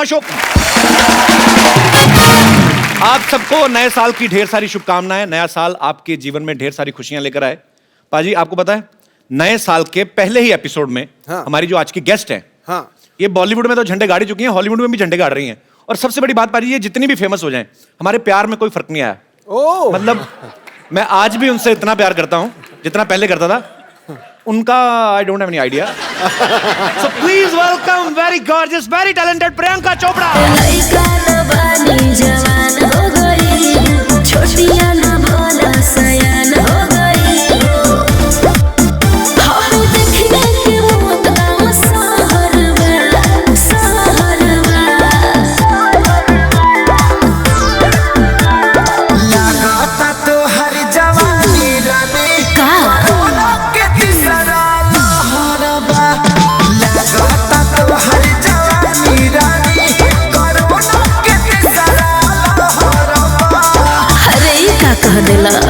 Sharma show. आप सबको नए साल की ढेर सारी शुभकामनाएं। नया साल आपके जीवन में ढेर सारी खुशियां लेकर आए। पाजी आपको पता है नए साल के पहले ही एपिसोड में हमारी जो आज की गेस्ट हैं, ये बॉलीवुड में तो झंडे गाड़ी चुकी हैं, हॉलीवुड में भी झंडे गाड़ रही हैं। और सबसे बड़ी बात पाजी, ये जितनी भी फेमस हो जाएं, हमारे प्यार में कोई फर्क नहीं आया। मतलब मैं आज भी उनसे इतना प्यार करता हूं जितना पहले करता था। उनका I don't have any idea. So please welcome very gorgeous, very talented Priyanka Chopra.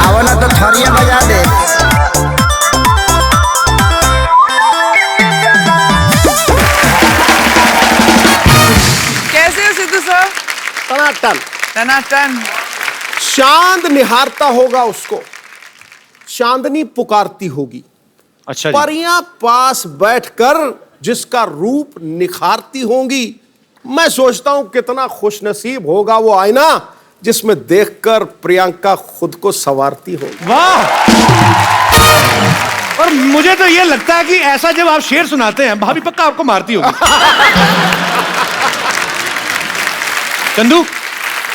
आवला तो थरिया बजा दे। कैसे हो सिद्धू सर? टनाटन टनाटन। चांद निहारता होगा उसको, चांदनी पुकारती होगी। अच्छा, परियां पास बैठकर जिसका रूप निखारती होंगी। मैं सोचता हूं कितना खुशनसीब होगा वो आईना जिसमें देखकर प्रियंका खुद को संवारती होगी। वाह। और मुझे तो ये लगता है कि ऐसा जब आप शेर सुनाते हैं भाभी पक्का आपको मारती होगी। चंदू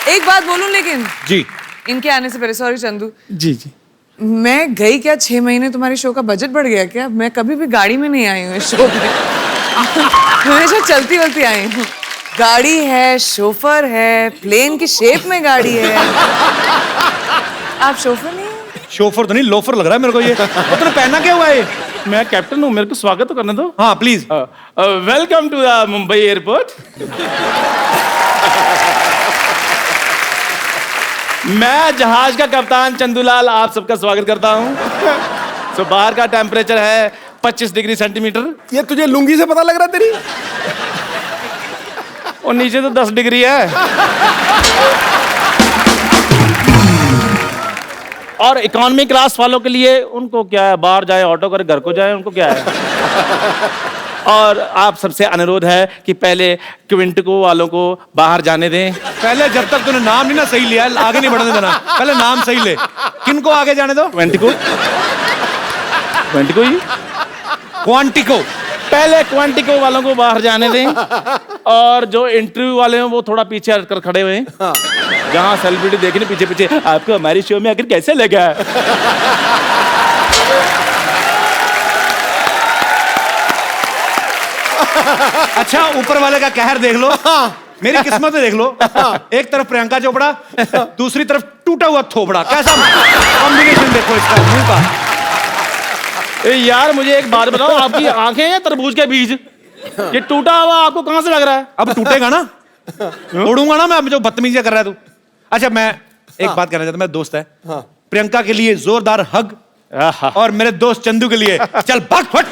एक बात बोलूं लेकिन जी, इनके आने से पहले, सॉरी चंदू जी मैं गई क्या 6 महीने, तुम्हारी शो का बजट बढ़ गया क्या? मैं कभी भी गाड़ी में नहीं आई हूँ इस शो में। हमेशा चलती वलती आई हूँ। गाड़ी है, शोफर है, प्लेन की शेप में गाड़ी है। आप शोफर नहीं हैं? शोफर तो नहीं, लोफर लग रहा है मेरे को ये। और तूने पहना क्या हुआ है? मैं कैप्टन हूँ, मेरे को स्वागत तो करने दो। हाँ please. Welcome to the Mumbai airport. मैं जहाज का कप्तान चंदूलाल आप सबका स्वागत करता हूँ। तो बाहर का टेम्परेचर है 25 डिग्री सेंटीमीटर ये तुझे लुंगी से पता लग रहा है तेरी? और नीचे तो 10 डिग्री है। और इकोनॉमी क्लास वालों के लिए उनको क्या है, बाहर जाए ऑटो करे घर को जाए, उनको क्या है। और आप सबसे अनुरोध है कि पहले क्विंटिको वालों को बाहर जाने दें। पहले जब तक तूने नाम नहीं ना सही लिया, आगे नहीं बढ़ने देना। पहले नाम सही ले। किनको आगे जाने दो? क्विंटिको, क्विंटिको ही, क्वांटिको। पहले क्वांटिको वालों को बाहर जाने दें। और जो इंटरव्यू वाले हैं वो थोड़ा पीछे हटकर खड़े हुए हैं। जहाँ सेलिब्रिटी देखने पीछे पीछे, आपको हमारी शो में आखिर कैसे लगा? अच्छा, ऊपर वाले का कहर देख लो, मेरी किस्मत में देख लो। एक तरफ प्रियंका चोपड़ा, दूसरी तरफ टूटा हुआ थोपड़ा। कैसा कॉम्बिनेशन देखो इसका मुंह का। यार मुझे एक बात बताओ, आपकी आंखें हैं तरबूज के बीज? ये टूटा हुआ आपको कहां से लग रहा है? अब टूटेगा ना, तोड़ूंगा ना मैं, जो बदतमीजी कर रहा है तू। अच्छा, मैं एक बात कहना चाहता हूं, मेरा दोस्त है प्रियंका के लिए जोरदार हग, और मेरे दोस्त चंदू के लिए चल भाग फट।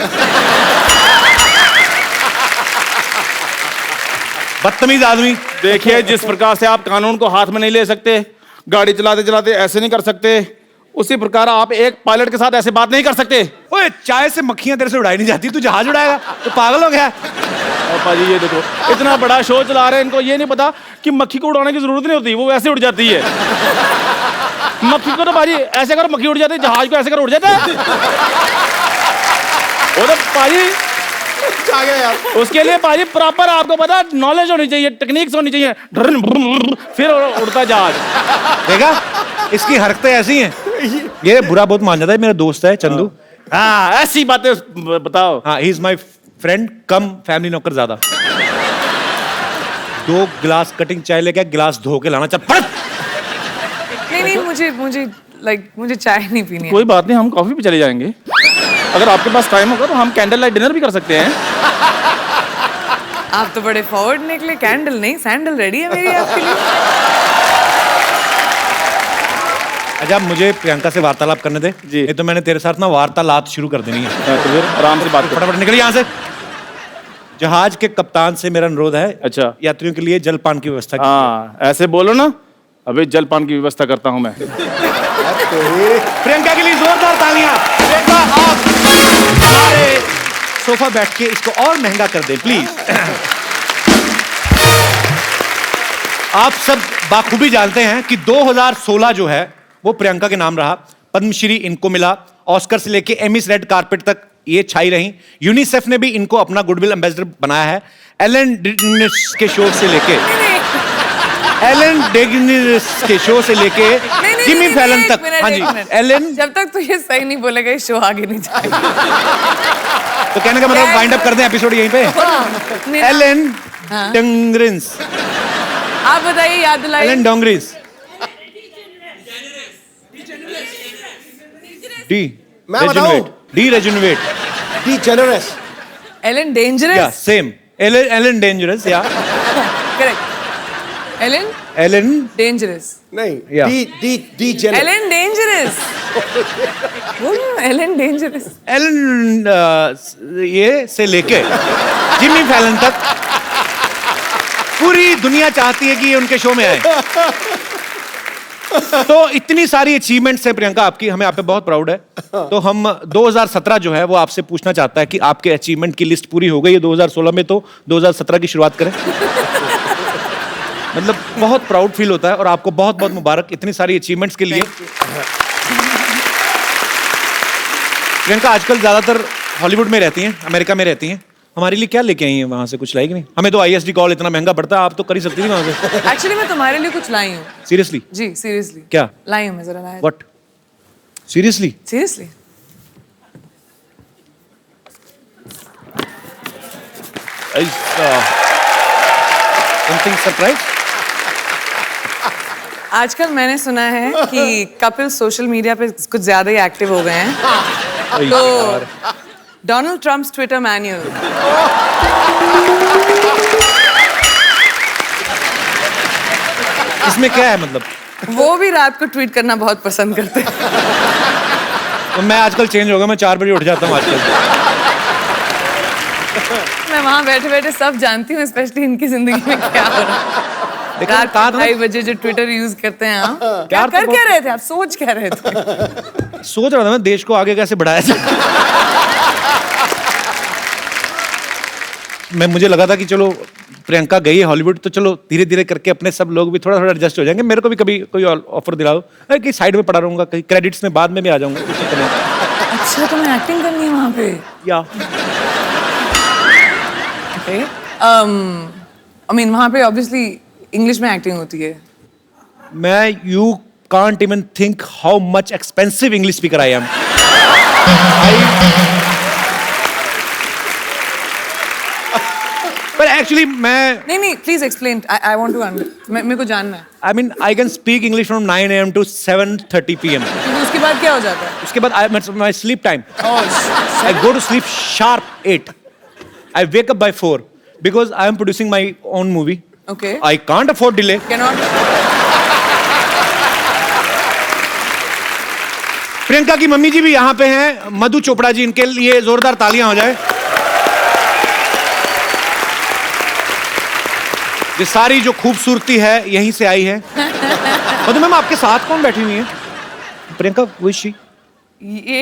बदतमीज आदमी। देखिए, जिस प्रकार से आप कानून को हाथ में नहीं ले सकते, गाड़ी चलाते चलाते ऐसे नहीं कर सकते, उसी प्रकार आप एक पायलट के साथ ऐसे बात नहीं कर सकते। ओए, चाय से मक्खियां तेरे से उड़ाई नहीं जाती, तू जहाज उड़ाएगा? तो पागल हो गया? पाजी ये देखो, इतना बड़ा शो चला रहे हैं, इनको ये नहीं पता कि मक्खी को उड़ाने की जरूरत नहीं होती, वो वैसे उड़ जाती है। मक्खी को तो पाजी ऐसे करो मक्खी उड़ जाती है, जहाज को ऐसे करो उड़ जाता है। वो तो पाजी आ गया यार। उसके लिए पाजी प्रॉपर आपको पता नॉलेज होनी चाहिए, टेक्निक्स होनी चाहिए, फिर उड़ता जहाज। देखा, इसकी हरकतें ऐसी हैं। ये बुरा बहुत मान जाता है। मेरा दोस्त है चंदू। हाँ, ऐसी बातें बताओ। हाँ, he is my friend come family नौकर ज्यादा। 2 गिलास कटिंग चाय लेके गिलास धो के लाना। चल पढ़। नहीं, मुझे चाय नहीं पीनी है। कोई बात नहीं, हम कॉफी पे चले जाएंगे। अगर आपके पास टाइम होगा तो हम कैंडल लाइट डिनर भी कर सकते हैं। आप तो बड़े फॉरवर्ड निकले। कैंडल नहीं, सैंडल रेडी है मेरी आपके लिए। अच्छा, मुझे प्रियंका से वार्तालाप करने दे जी। ये तो मैंने तेरे साथ ना वार्तालाप शुरू कर देनी है। तो फिर आराम से बात करो। फटाफट निकल यहाँ से। जहाज के कप्तान से मेरा अनुरोध है, अच्छा। यात्रियों के लिए जलपान की व्यवस्था कीजिए। हाँ, ऐसे बोलो ना, अभी जलपान की व्यवस्था करता हूँ मैं। प्रियंका के लिए जोरदार तालियां। प्रियंका, आप हमारे सोफा बैठ के इसको और महंगा कर दें प्लीज। आप सब बाखूबी जानते हैं कि 2016 जो है वो प्रियंका के नाम रहा। पद्मश्री इनको मिला, ऑस्कर से लेके एमिस रेड कारपेट तक ये छाई रही। यूनिसेफ ने भी इनको अपना गुडविल एम्बेसडर बनाया है। एलन डेगेनिस के शो से लेके जिमी फैलन तक। हाँ जी, एलन। जब तक तू ये सही नहीं बोलेगा ये शो आगे नहीं जाएगा। तो कहने का मतलब वाइंड अप कर दें एपिसोड यहीं पे। Ellen DeGeneres. आप बताइए, याद दिलाइए। Ellen DeGeneres. डी मैं बताऊं? D rejuvenate. D generous. Ellen या डेंजरस। सेम। Ellen dangerous. या करेक्ट। Ellen dangerous. नहीं, Yeah. D generous. Ellen dangerous. बोलो एलन डेंजरस। एलन ये से लेके जिमी फैलन तक पूरी दुनिया चाहती है कि ये उनके शो में आए। तो इतनी सारी अचीवमेंट्स है प्रियंका आपकी, हमें आप पे बहुत प्राउड है। तो हम 2017 जो है वो आपसे पूछना चाहता है कि आपके अचीवमेंट की लिस्ट पूरी हो गई है 2016 में, तो 2017 की शुरुआत करें। मतलब बहुत प्राउड फील होता है और आपको बहुत बहुत मुबारक इतनी सारी अचीवमेंट्स के लिए। प्रियंका आजकल ज्यादातर हॉलीवुड में रहती हैं, अमेरिका में रहती हैं। हमारे लिए क्या लेके आई हैं वहां से? कुछ लाएगी नहीं? हमें तो ISD कॉल इतना महंगा पड़ता है, आप तो कर ही सकती थी वहां से। एक्चुअली मैं तुम्हारे लिए कुछ लाई हूँ। सीरियसली? जी सीरियसली। क्या लाई हूँ मैं? जरा लाया। What? Seriously? Seriously. Something surprise? आजकल मैंने सुना है कि कपिल सोशल मीडिया पे कुछ ज्यादा ही एक्टिव हो गए हैं। तो डोनाल्ड ट्रम्प्स ट्विटर मैन्युअल। इसमें क्या है मतलब? वो भी रात को ट्वीट करना बहुत पसंद करते हैं। तो मैं आजकल चेंज हो गया, मैं 4 बजे उठ जाता हूँ आजकल। मैं वहां बैठे बैठे सब जानती हूँ, स्पेशली इनकी जिंदगी में क्या हो रहा है। लेकिन रात कहा को था 2:30 बजे जो ट्विटर यूज करते हैं आप, क्या यार तो कर बहुत- क्या रहे थे आप? सोच क्या रहे थे? सोच रहा था मैं देश को आगे कैसे बढ़ाया जाए। मुझे लगा था कि चलो प्रियंका गई है हॉलीवुड, तो चलो धीरे धीरे करके अपने सब लोग भी थोड़ा थोड़ा एडजस्ट हो जाएंगे। मेरे को भी कभी कोई ऑफर दिलाओ, कि साइड में पड़ा रहूंगा, कहीं क्रेडिट्स में बाद में भी आ जाऊंगा, कुछ दिक्कत नहीं। अच्छा तुम्हें एक्टिंग करनी है वहां पे? या आई मीन वहां पे ऑब्वियसली इंग्लिश में एक्टिंग होती है। मैं you can't even think how much expensive English speaker I am. पर एक्चुअली मैं नहीं please explain. I want to मेरे को जानना है। I mean I can speak English from 9 AM to 7:30 PM। क्योंकि उसके बाद क्या हो जाता है? उसके बाद my sleep time, Oh, I go to sleep sharp 8. I wake up by 4 because I am producing my own movie. okay. I can't afford delay. Cannot. Priyanka की मम्मी जी भी यहाँ पे हैं, मधु चोपड़ा जी, इनके लिए जोरदार तालियां हो जाए। ये सारी जो खूबसूरती है यहीं से आई है। मधु मैम आपके साथ कौन बैठी हुई है? प्रियंका विशी।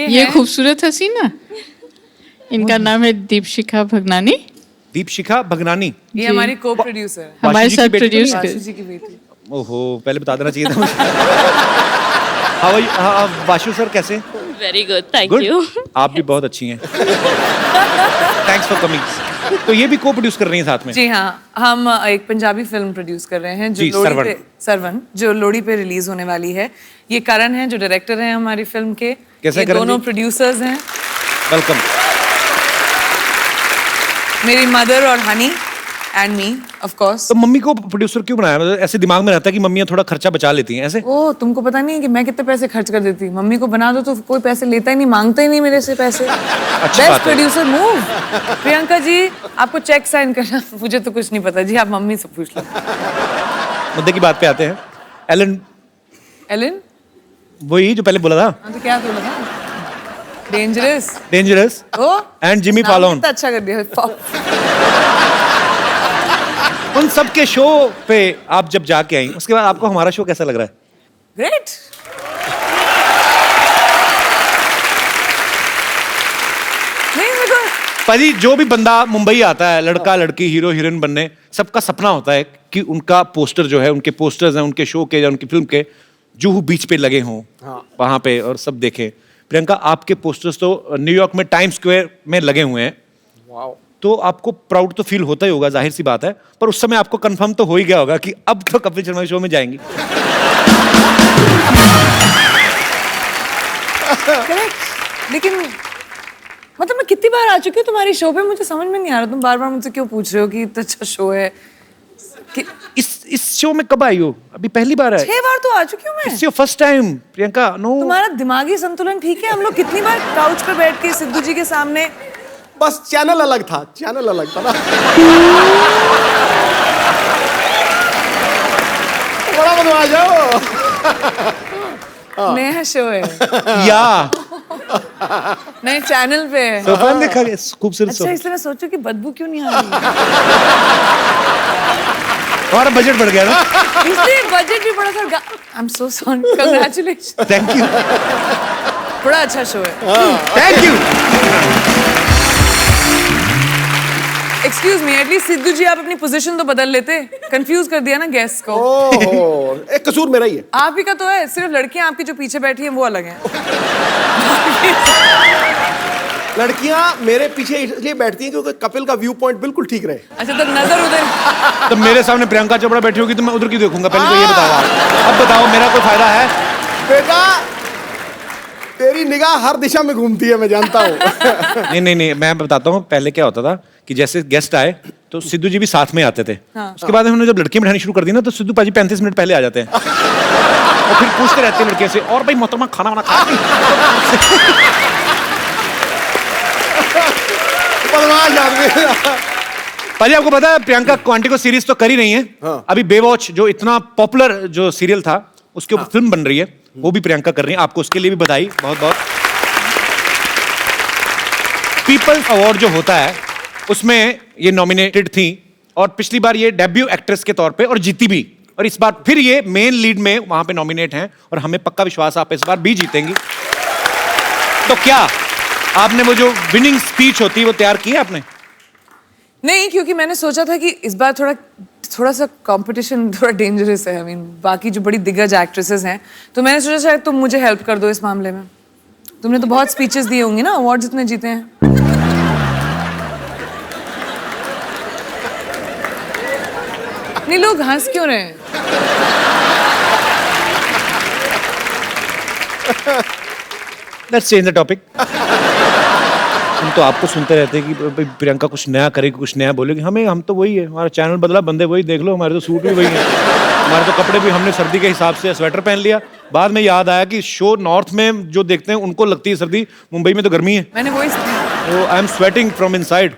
ये खूबसूरत हसीना, इनका नाम है दीपशिखा भगनानी। दीपशिखा भगनानी, ये हमारी को प्रोड्यूसर है। हमारे वाशी जी की साथ बेटी तो प्रोड्यूस वासु कर। जी की बेटी। ओहो पहले बता देना चाहिए था मुझे। How are you? Vashu sir कैसे? Very good, thank good. You. आप भी बहुत अच्छी हैं। Thanks for coming. तो ये भी को प्रोड्यूस कर रही हैं साथ में? जी हाँ, हम एक पंजाबी फिल्म प्रोड्यूस कर रहे हैं जो जी, लोहड़ी सरवन। पे जो लोहड़ी पे रिलीज होने वाली है। ये करण है जो डायरेक्टर हैं हमारी फिल्म के। कैसे ये करण दोनों जी? प्रोड्यूसर्स हैं, वेलकम। मेरी मदर और honey and me of course. तो मम्मी को प्रोड्यूसर क्यों बनाया? मतलब ऐसे दिमाग में रहता है कि मम्मियाँ थोड़ा खर्चा बचा लेती हैं ऐसे? ओ तुमको पता नहीं है कि मैं कितने पैसे खर्च कर देती हूँ। मम्मी को बना दो तो कोई पैसे लेता ही नहीं, मांगता ही नहीं मेरे से पैसे। बात बेस्ट है। Producer move. प्रियंका जी आपको चेक साइन करना, मुझे तो कुछ नहीं पता जी, आप मम्मी से पूछ लो। मुद्दे की बात पे आते हैं। एलन एलन वही जो पहले बोला था, हाँ तो क्या बोला था? Dangerous. Dangerous oh and Jimmy नाम फॉलोन। कितना अच्छा कर दिया। उन सब के शो पे आप जब जाके आई उसके बाद आपको हमारा शो कैसा लग रहा है? ग्रेट। नहीं मेरे को पाजी जो भी बंदा मुंबई आता है, लड़का लड़की, हीरो हीरोइन बनने, सबका सपना होता है कि उनका पोस्टर जो है, उनके पोस्टर्स हैं उनके शो के या उनकी फिल्म के, जुहू बीच पे लगे हों वहां पे और सब देखें। प्रियंका, आपके पोस्टर्स तो न्यूयॉर्क में टाइम स्क्वायर में लगे हुए हैं। तो आपको प्राउड तो फील होता ही होगा, जाहिर सी बात है, पर उस समय आपको कंफर्म तो हो ही गया होगा कि अब तो कपिल शर्मा शो में जाएंगी। करेक्ट। लेकिन मतलब मैं कितनी बार आ चुकी हूँ तुम्हारी शो पे, मुझे समझ में नहीं आ रहा तुम बार बार मुझसे क्यों पूछ रहे हो कि इतना अच्छा शो है कि... इस शो में कब आई हो? अभी पहली बार है? 6 बार तो आ चुकी हूँ मैं। It's your first time Priyanka. No, तुम्हारा दिमागी संतुलन ठीक है? हम लोग कितनी बार काउच पे बैठ के सिद्धू जी के सामने, बस चैनल अलग था, चैनल अलग था ना। बड़ा बदमाश हो। नया शो है या नए चैनल पे है। सोफा देखा खूबसूरत अच्छा, सोफा। इसलिए मैं सोचू कि बदबू क्यों नहीं आ रही। हमारा बजट बढ़ गया ना। इसलिए बजट भी बड़ा था। I am so sorry, congratulation. Thank you, बड़ा अच्छा शो है। Thank you. Excuse me, at least Sidhu ji आप अपनी पोजीशन तो बदल लेते। कंफ्यूज कर दिया ना गेस्ट को। ओहो, एक कसूर मेरा ही है। आप ही का तो है, सिर्फ लड़कियां आपकी जो पीछे बैठी हैं वो अलग हैं। लड़कियां मेरे पीछे इसलिए बैठती हैं क्योंकि कपिल का व्यू पॉइंट बिल्कुल ठीक रहे। अच्छा, तो नजर उधर। तो मेरे सामने प्रियंका चोपड़ा बैठी होगी तो मैं उधर की देखूंगा? पहले तो ये बताओ आप। अब बताओ, मेरा कोई फायदा है? बेटा, तेरी निगाह हर दिशा में घूमती है, मैं जानता हूँ। नहीं, मैं बताता हूँ। पहले क्या होता था कि जैसे गेस्ट आए तो सिद्धू जी भी साथ में आते थे। उसके बाद हमने जब लड़कियां बिठानी शुरू कर दी ना, तो सिद्धू पाजी 35 मिनट पहले आ जाते हैं और फिर पूछते रहते हैं लड़के से, और भाई मोहतरमा खाना वाना खा ली? बदमाश आदमी। पाजी, आपको पता है प्रियंका क्वांटिको सीरीज तो कर ही नहीं है। अभी बेवॉच जो इतना पॉपुलर जो सीरियल था, उसके ऊपर फिल्म बन रही है, वो भी प्रियंका कर रही है। आपको उसके लिए भी बधाई, बहुत बहुत। पीपल्स अवार्ड जो होता है उसमें ये नॉमिनेटेड थी और पिछली बार ये डेब्यू एक्ट्रेस के तौर पे और जीती भी, और इस बार फिर ये मेन लीड में वहां पे नॉमिनेट हैं और हमें पक्का विश्वास है आप इस बार भी जीतेंगी। तो क्या आपने वो जो विनिंग स्पीच होती है वो तैयार की है आपने? नहीं, क्योंकि मैंने सोचा था कि इस बार थोड़ा सा कंपटीशन थोड़ा डेंजरस है। आई मीन बाकी जो बड़ी दिग्गज एक्ट्रेसेस हैं, तो मैंने सोचा शायद तुम मुझे हेल्प कर दो इस मामले में। तुमने तो बहुत स्पीचेस दिए होंगी ना, अवार्ड जितने जीते हैं। नहीं, लोग हंस क्यों रहे हैं? Let's change the topic. हम तो आपको सुनते रहते हैं कि प्रियंका कुछ नया करेगी, कुछ नया बोलेगी। हम तो वही है, हमारा चैनल बदला, बंदे वही, देख लो हमारे तो सूट भी वही है, हमारे तो कपड़े भी हमने सर्दी के हिसाब से स्वेटर पहन लिया। बाद में याद आया कि शो नॉर्थ में जो देखते हैं उनको लगती है सर्दी, मुंबई में तो गर्मी है। मैंने वही तो I am sweating from inside.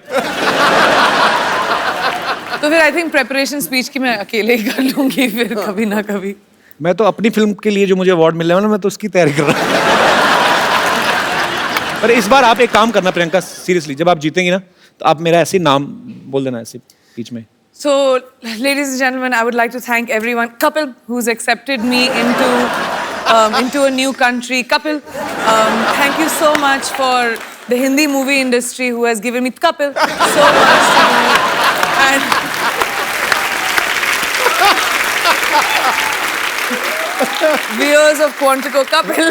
तो फिर आई थिंक प्रेपरेशन स्पीच की मैं अकेले ही कर लूंगी फिर कभी ना कभी। मैं तो अपनी फिल्म के लिए जो मुझे अवार्ड मिलने वाला, मैं तो उसकी तैयारी कर रहा हूँ। पर इस बार आप एक काम करना प्रियंका, सीरियसली, जब आप जीतेंगी ना तो आप मेरा ऐसे नाम बोल देना ऐसे बीच में। So, ladies and gentlemen, I would like to thank everyone. Kapil, who's accepted me into a new country. Kapil, thank you so much for the Hindi movie industry who has given me Kapil so much to do. And viewers of Quantico, Kapil.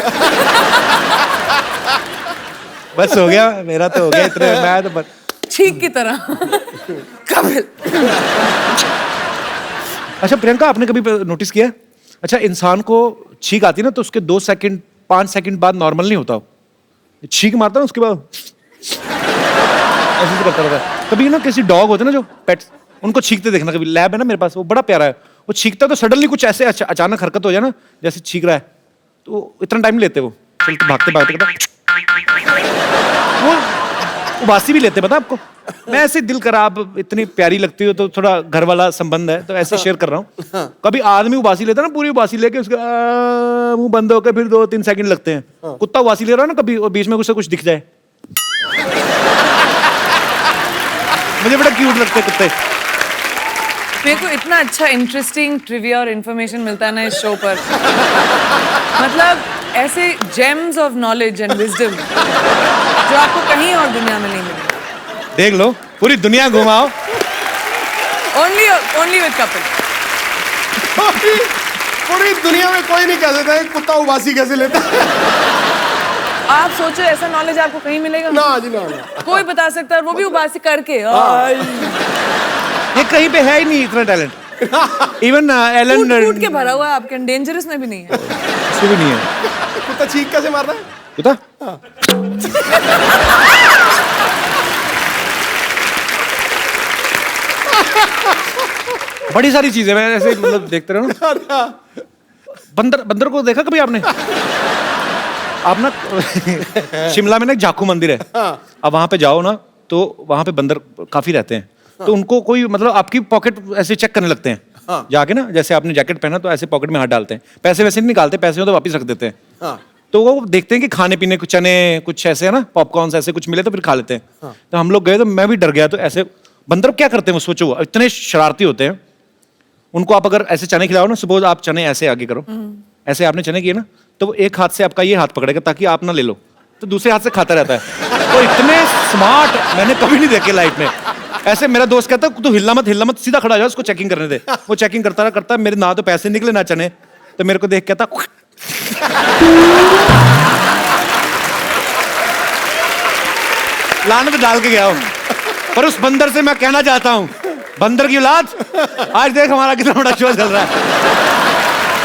बस हो गया, मेरा तो हो गया इतने, मैं तो बस ठीक की तरह कपिल। अच्छा प्रियंका, आपने कभी नोटिस किया, अच्छा इंसान को छींक आती है ना तो उसके 2 सेकंड 5 सेकंड बाद नॉर्मल नहीं होता, छींक मारता ना उसके बाद ऐसे करता रहता है। कभी ना किसी डॉग होते ना जो पेट्स, उनको छींकते देखना, कभी लैब है ना मेरे पास, वो बड़ा प्यारा है, वो छींकता तो सडनली कुछ ऐसे अचानक हरकत हो जाए ना, जैसे छींक रहा है, तो इतना टाइम नहीं लेते वो, चलते भागते भागते वो उबासी भी लेते, पता आपको। मैं ऐसे दिल करा, आप इतनी प्यारी लगती हो तो थोड़ा घर वाला संबंध है तो ऐसे शेयर कर रहा हूँ। कभी आदमी उबासी लेता ना, पूरी उबासी लेके उसका मुंह बंद होकर फिर 2-3 सेकंड लगते हैं। कुत्ता उबासी ले रहा है ना कभी, और बीच में कुछ दिख जाए, मुझे बड़ा क्यूट लगते हैं कुत्ते। मेरे को इतना अच्छा इंटरेस्टिंग ट्रिविया और इन्फॉर्मेशन मिलता है ना इस शो पर। मतलब ऐसे James of knowledge and wisdom जो आपको कहीं और दुनिया में नहीं मिलेंगे। देख लो, पूरी दुनिया घुमाओ। Only with couple. पूरी दुनिया में कोई नहीं कह सकता है कुत्ता उबासी कैसे लेता है। आप सोचो ऐसा नॉलेज आपको कहीं मिलेगा? ना जी ना। कोई बता सकता है, वो भी उबासी करके। ये कहीं पे है ही नहीं इतना टैलेंट। इवन एलन कूट के भरा हुआ है आपके, डेंजरस में भी नहीं है। उसको भी नहीं है। कुत्ता चीख कैसे मार रहा है? कुत्ता बड़ी सारी चीजें मैं ऐसे मतलब देखते रहो ना। बंदर को देखा कभी आपने? आप ना शिमला में ना एक जाखू मंदिर है। अब वहां पे जाओ ना तो वहां पे बंदर काफी रहते हैं। तो उनको कोई मतलब आपकी पॉकेट ऐसे चेक करने लगते हैं। जाके ना जैसे आपने जैकेट पहना तो ऐसे पॉकेट में हाथ डालते हैं, पैसे वैसे नहीं निकालते, पैसे हो तो वापस रख देते हैं। तो वो देखते हैं कि खाने पीने कुछ चने कुछ ऐसे है ना, पॉपकॉर्न ऐसे कुछ मिले तो फिर खा लेते हैं। तो हम लोग गए तो मैं भी डर गया। तो ऐसे बंदर क्या करते हैं वो सोचो, इतने शरारती होते हैं। उनको आप अगर ऐसे चने खिलाओ ना, सपोज आप चने ऐसे आगे करो, ऐसे आपने चने किए ना, तो वो एक हाथ से आपका ये हाथ पकड़ेगा ताकि आप ना ले लो, तो दूसरे हाथ से खाता रहता है। तो इतने स्मार्ट मैंने कभी नहीं देखे लाइफ में। ऐसे मेरा दोस्त कहता है तू हिलना मत, सीधा खड़ा जा, उसको चेकिंग करने दे। वो चेकिंग करता मेरे ना तो पैसे निकले ना चने। तो मेरे को देख कहता लानत डाल के गया हूं। पर उस बंदर से मैं कहना चाहता हूं, बंदर की औलाद, आज देख हमारा कितना बड़ा शो चल रहा है।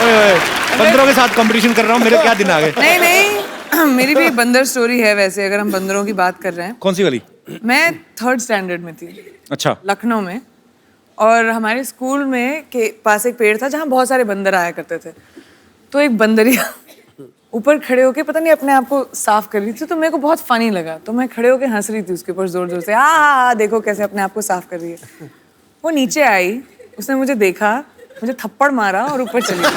ओए, बंदरों के साथ कंपटीशन कर रहा हूं, मेरे क्या दिन आ गए। नहीं मेरी भी एक बंदर स्टोरी है। वैसे अगर हम बंदरों की बात कर रहे हैं, कौन सी वाली? मैं 3rd स्टैंडर्ड में थी। अच्छा। लखनऊ में। और हमारे स्कूल में के पास एक पेड़ था जहाँ बहुत सारे बंदर आया करते थे। तो एक बंदरिया ऊपर खड़े होके पता नहीं अपने आप को साफ कर रही थी। तो मेरे को बहुत फनी लगा, तो मैं खड़े होके हंस रही थी उसके ऊपर जोर जोर से, हाँ देखो कैसे अपने आप को साफ कर रही है। वो नीचे आई, उसने मुझे देखा, मुझे थप्पड़ मारा और ऊपर चली गई।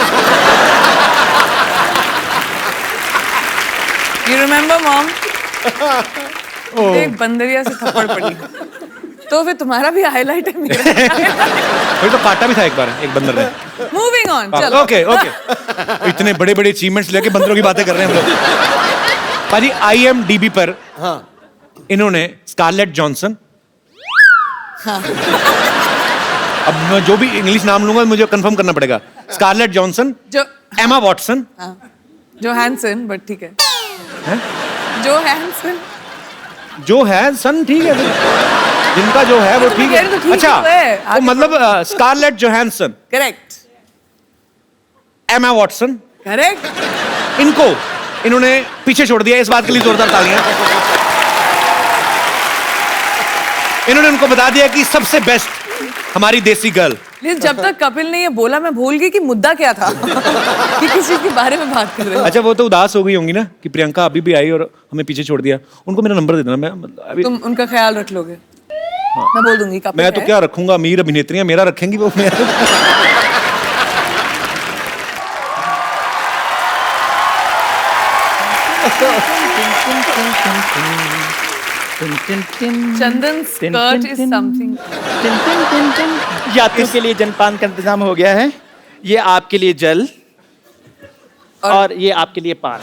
You remember, mom? एक बंदरिया से थप्पड़ पड़ी। तो फिर तुम्हारा भी हाईलाइट है मेरा। वही तो काटा भी था एक बार एक बंदर ने। मूविंग ऑन, चलो। ओके। इतने बड़े बड़े अचीवमेंट्स लेके बंदरों की बातें कर रहे हैं हम लोग। पाजी IMDb पर इन्होंने स्कारलेट जॉनसन, अब मैं जो भी इंग्लिश नाम लूंगा मुझे कंफर्म करना पड़ेगा। स्कारलेट जॉनसन, एमा वॉटसन, जो हैंसन, बट ठीक है। जो है सन, ठीक है, जिनका जो है वो ठीक है। अच्छा, वो मतलब Scarlett Johansson, correct. Emma Watson, correct. इन्होंने पीछे छोड़ दिया। इस बात के लिए जोरदार तालियां। इन्होंने उनको बता दिया कि सबसे बेस्ट हमारी देसी गर्ल। जब तक कपिल ने ये बोला मैं भूल गई कि मुद्दा क्या था। कि किस चीज के बारे में बात कर रहे हैं। अच्छा, वो तो उदास हो गई होंगी ना कि प्रियंका अभी भी आई और हमें पीछे छोड़ दिया। उनको मेरा नंबर दे देना, मैं अभी तुम उनका ख्याल रख लोगे। मैं बोल दूंगी कपिल मैं तो क्या रखूंगा, अमीर अभिनेत्रियां मेरा रखेंगी वो। चंदन स्कर्ट इज समथिंग। यात्रियों के लिए जलपान का इंतजाम हो गया है। ये आपके लिए जल और ये आपके लिए पान।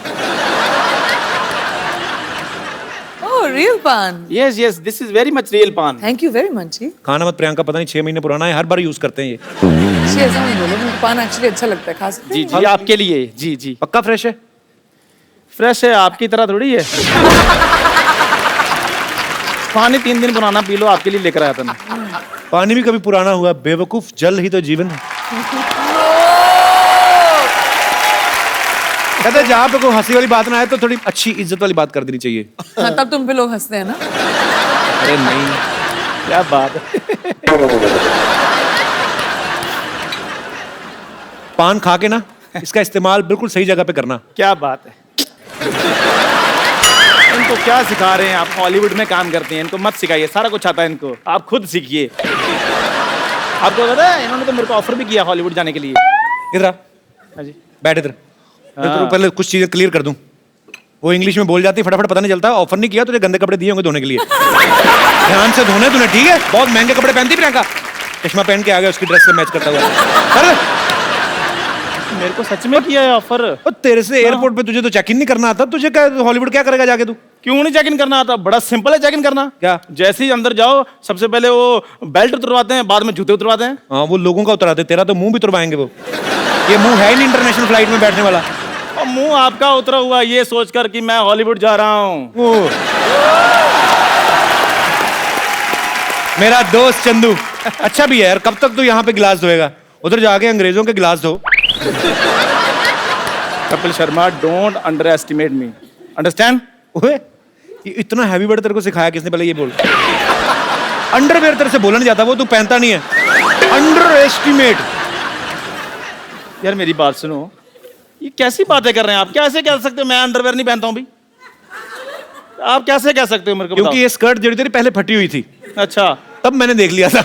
ओह, रियल पान। Yes yes, this is very much real पान। थैंक यू वेरी मच जी। खाना मत प्रियंका, पता नहीं 6 महीने पुराना है, हर बार यूज करते हैं ये। जी ऐसा नहीं बोलो, मुझे पान एक्चुअली अच्छा लगता है, खा सकते जी हैं? जी, आपके लिए। जी जी, पक्का फ्रेश है? फ्रेश है, आपकी तरह थोड़ी है। पानी 3 दिन पुराना पी लो, आपके लिए लेकर आया था मैं। पानी भी कभी पुराना हुआ बेवकूफ, जल ही तो जीवन है। कहते हैं जहाँ पे कोई हंसी वाली बात ना आए तो थोड़ी अच्छी इज्जत वाली बात कर देनी चाहिए। हाँ, तब तुम पे लोग हंसते हैं ना। अरे नहीं, क्या बात है। पान खा के ना इसका इस्तेमाल बिल्कुल सही जगह पे करना। क्या बात है। इनको क्या सिखा रहे हैं आप? हॉलीवुड में काम करते हैं, इनको मत सिखाइए, सारा कुछ आता है इनको, आप खुद सीखिए। आपको पता है इन्होंने तो मेरे को ऑफर भी किया हॉलीवुड जाने के लिए। इधर आ, हाँ जी, बैठ इधर। मैं तो पहले कुछ चीजें क्लियर कर दूं। वो इंग्लिश में बोल जाती, फटाफट पता नहीं चलता। ऑफर नहीं किया, तुझे गंदे कपड़े दिए होंगे धोने के लिए। ध्यान से धोने तूने, ठीक है? बहुत महंगे कपड़े पहनती प्रियंका। चश्मा पहन के आ गया उसकी ड्रेस से मैच करता हुआ। अरे मेरे को सच में किया है ऑफर। ओ, तेरे से एयरपोर्ट पे तुझे तो चेक इन नहीं करना आता, तुझे क्या हॉलीवुड क्या करेगा जाके तू? क्यों नहीं चेक इन करना आता? बड़ा सिंपल है चेक इन करना। क्या? जैसे ही अंदर जाओ सबसे पहले वो बेल्ट उतरवाते हैं, बाद में जूते उतरवाते हैं। हाँ, वो लोगों का उतराते, तेरा तो मुंह भी उतरवाएंगे वो। ये मुंह है ही नहीं इंटरनेशनल फ्लाइट में बैठने वाला। और मुंह आपका उतरा हुआ ये सोचकर कि मैं हॉलीवुड जा रहा हूँ। ओ। मेरा दोस्त चंदू अच्छा भी है यार। कब तक तू यहाँ पे गिलास धोएगा? उधर जाके अंग्रेजों के गिलास धो। Kapil Sharma, don't under estimate me, understand? ओए, ये इतना हैवी वर्ड तेरे को सिखाया किसने? पहले ये बोल। अंडरवेयर तेरे से बोला नहीं जाता, वो तू पहनता नहीं है। Under estimate. यार मेरी बात सुनो, ये कैसी बातें कर रहे हैं आप? कैसे कह सकते हो मैं अंडरवेयर नहीं पहनता हूँ भी? आप कैसे कह सकते हो मेरे को? क्योंकि ये स्कर्ट जड़ी तेरी पहले फटी हुई थी। अच्छा, तब मैंने देख लिया था।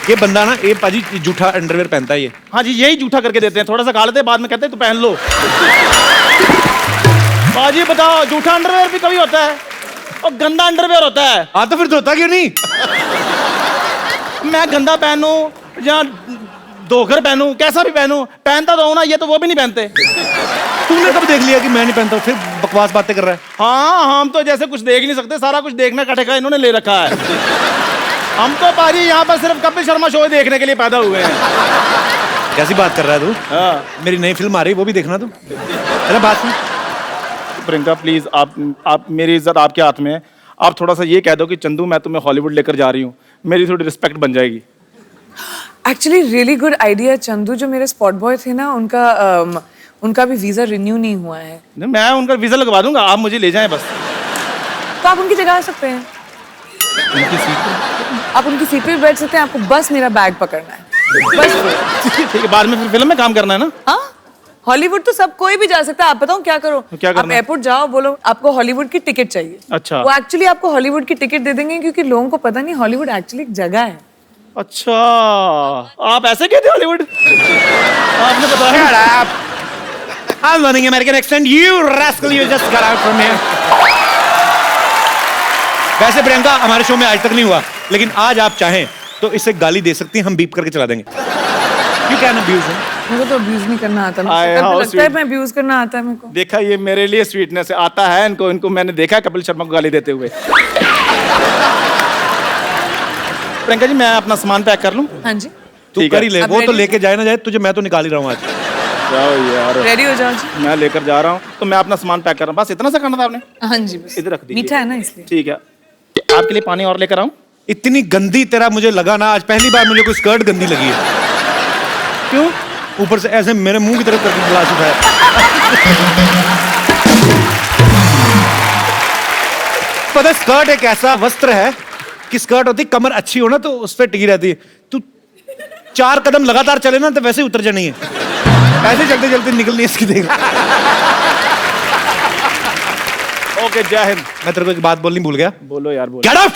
ये बंदा ना, ये पाजी जूठा अंडरवेयर पहनता है ये। हाँ जी, यही जूठा करके देते हैं, थोड़ा सा खा लेते हैं, बाद में कहते हैं तो पहन लो। बाजी बताओ, जूठा अंडरवेयर भी कभी होता है और गंदा अंडरवेयर होता है। हाँ तो फिर धोता क्यों नहीं? मैं गंदा पहनूं या धोकर पहनूं, कैसा भी पहनूं, पहनता तो हूं ना, ये तो वो भी नहीं पहनते। तूने कब देख लिया कि मैं नहीं पहनता? फिर बकवास बातें कर रहा है। हाँ, हम तो जैसे कुछ देख ही नहीं सकते, सारा कुछ देखना का ठेका इन्होंने ले रखा है। हम तो पाजी यहाँ पर सिर्फ कपिल शर्मा शो देखने के लिए पैदा हुए हैं। कैसी बात कर रहा है तू? हाँ। मेरी नई फिल्म आ रही है, वो भी देखना तू। अरे बात सुन। प्रियंका प्लीज, आप मेरी इज्जत आपके हाथ में है। आप थोड़ा सा ये कह दो कि चंदू मैं तुम्हें हॉलीवुड लेकर जा रही हूँ, मेरी थोड़ी रिस्पेक्ट बन जाएगी। Actually really good idea. Chandu जो मेरे स्पॉट बॉय थे ना, उनका भी वीजा रिन्यू नहीं हुआ है। मैं उनका वीजा लगवा दूंगा, आप मुझे ले जाएं बस। तो आप उनकी जगह आ सकते हैं। आप उनकी सीट पे बैठ सकते हैं, आपको बस मेरा बैग पकड़ना है बस। ठीक है, बाद में फिर फिल्म में काम करना है ना? हाँ, हॉलीवुड तो सब कोई भी जा सकता है। आप बताओ क्या करो? क्या करना? आप एयरपोर्ट जाओ, बोलो आपको हॉलीवुड की टिकट चाहिए। अच्छा। वो एक्चुअली आपको हॉलीवुड की टिकट दे देंगे, क्योंकि लोगों को पता नहीं हॉलीवुड एक्चुअली एक जगह है। अच्छा, आप ऐसे कहते हॉलीवुड? आपने बताया। I'm learning American accent. You rascal, you just got out from here. वैसे प्रियंका हमारे शो में आज तक नहीं हुआ, लेकिन आज आप चाहें तो इसे गाली दे सकती हैं, हम बीप करके चला देंगे। You can abuse him. मेरे को तो अब्यूज नहीं करना आता। आए, how लगता है sweet. मैं अब्यूज करना आता है मेरे को। देखा, ये मेरे लिए स्वीटनेस आता है। इनको मैंने देखा कपिल शर्मा को गाली देते हुए। प्रियंका जी, मैं अपना सामान पैक कर लूं? हाँ जी, तू ठीक कर है। ही ले, अब वो तो ready? लेके जाए ना जाए, तुझे मैं तो निकाल ही रहा हूँ आज। जाओ यार, रेडी हो जाओ जी। मैं लेकर जा रहा हूँ, तो मैं अपना सामान पैक कर रहा हूँ। बस इतना सा करना था आपने? हाँ जी, बस इधर रख दीजिए। मीठा है ना इसलिए। ठीक है, आपके लिए पानी और लेकर आऊं? इतनी गंदी तेरा मुझे लगा ना, आज पहली बार मुझे कोई स्कर्ट गंदी लगी है। क्यों? ऊपर से ऐसे मेरे मुंह की तरफ करके गिलास उठाया। पता है, स्कर्ट एक ऐसा वस्त्र है कि स्कर्ट होती, कमर अच्छी हो ना तो उस पर टिकी रहती है। तू 4 कदम लगातार चले ना तो वैसे ही उतर जानी है। ऐसे चलते चलते निकलनी है इसकी, देख। ओके, जय हिंद। मैं तेरे को एक बात बोलनी भूल गया। बोलो यार, बोलो। Get out.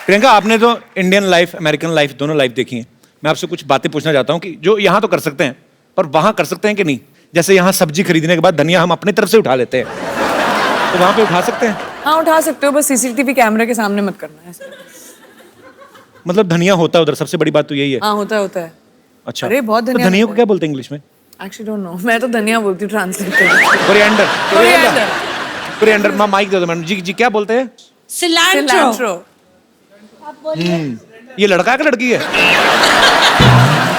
प्रियंका, आपने तो इंडियन लाइफ, अमेरिकन लाइफ, दोनों लाइफ देखी है। मैं आपसे कुछ बातें पूछना चाहता हूँ कि जो यहाँ तो कर सकते हैं पर वहां कर सकते हैं कि नहीं? जैसे यहाँ सब्जी खरीदने के बाद धनिया हम अपनी तरफ से उठा लेते हैं, तो वहां पे उठा सकते हैं? हाँ, उठा सकते हो, बस सीसीटीवी कैमरे के सामने मत करना है। मतलब धनिया होता है उधर, सबसे बड़ी बात तो यही है। हाँ, होता है। अच्छा, अरे, बहुत तो धनिया धनिया को होता क्या बोलते हैं इंग्लिश में? एक्चुअली डोंट नो, मैं तो धनिया बोलती हूँ ट्रांसलेट करके। कोरिएंडर। कोरिएंडर। कोरिएंडर। माइक दे दो मैडम जी। जी क्या बोलते हैं? सिलैंट्रो। ये लड़का है कि लड़की है?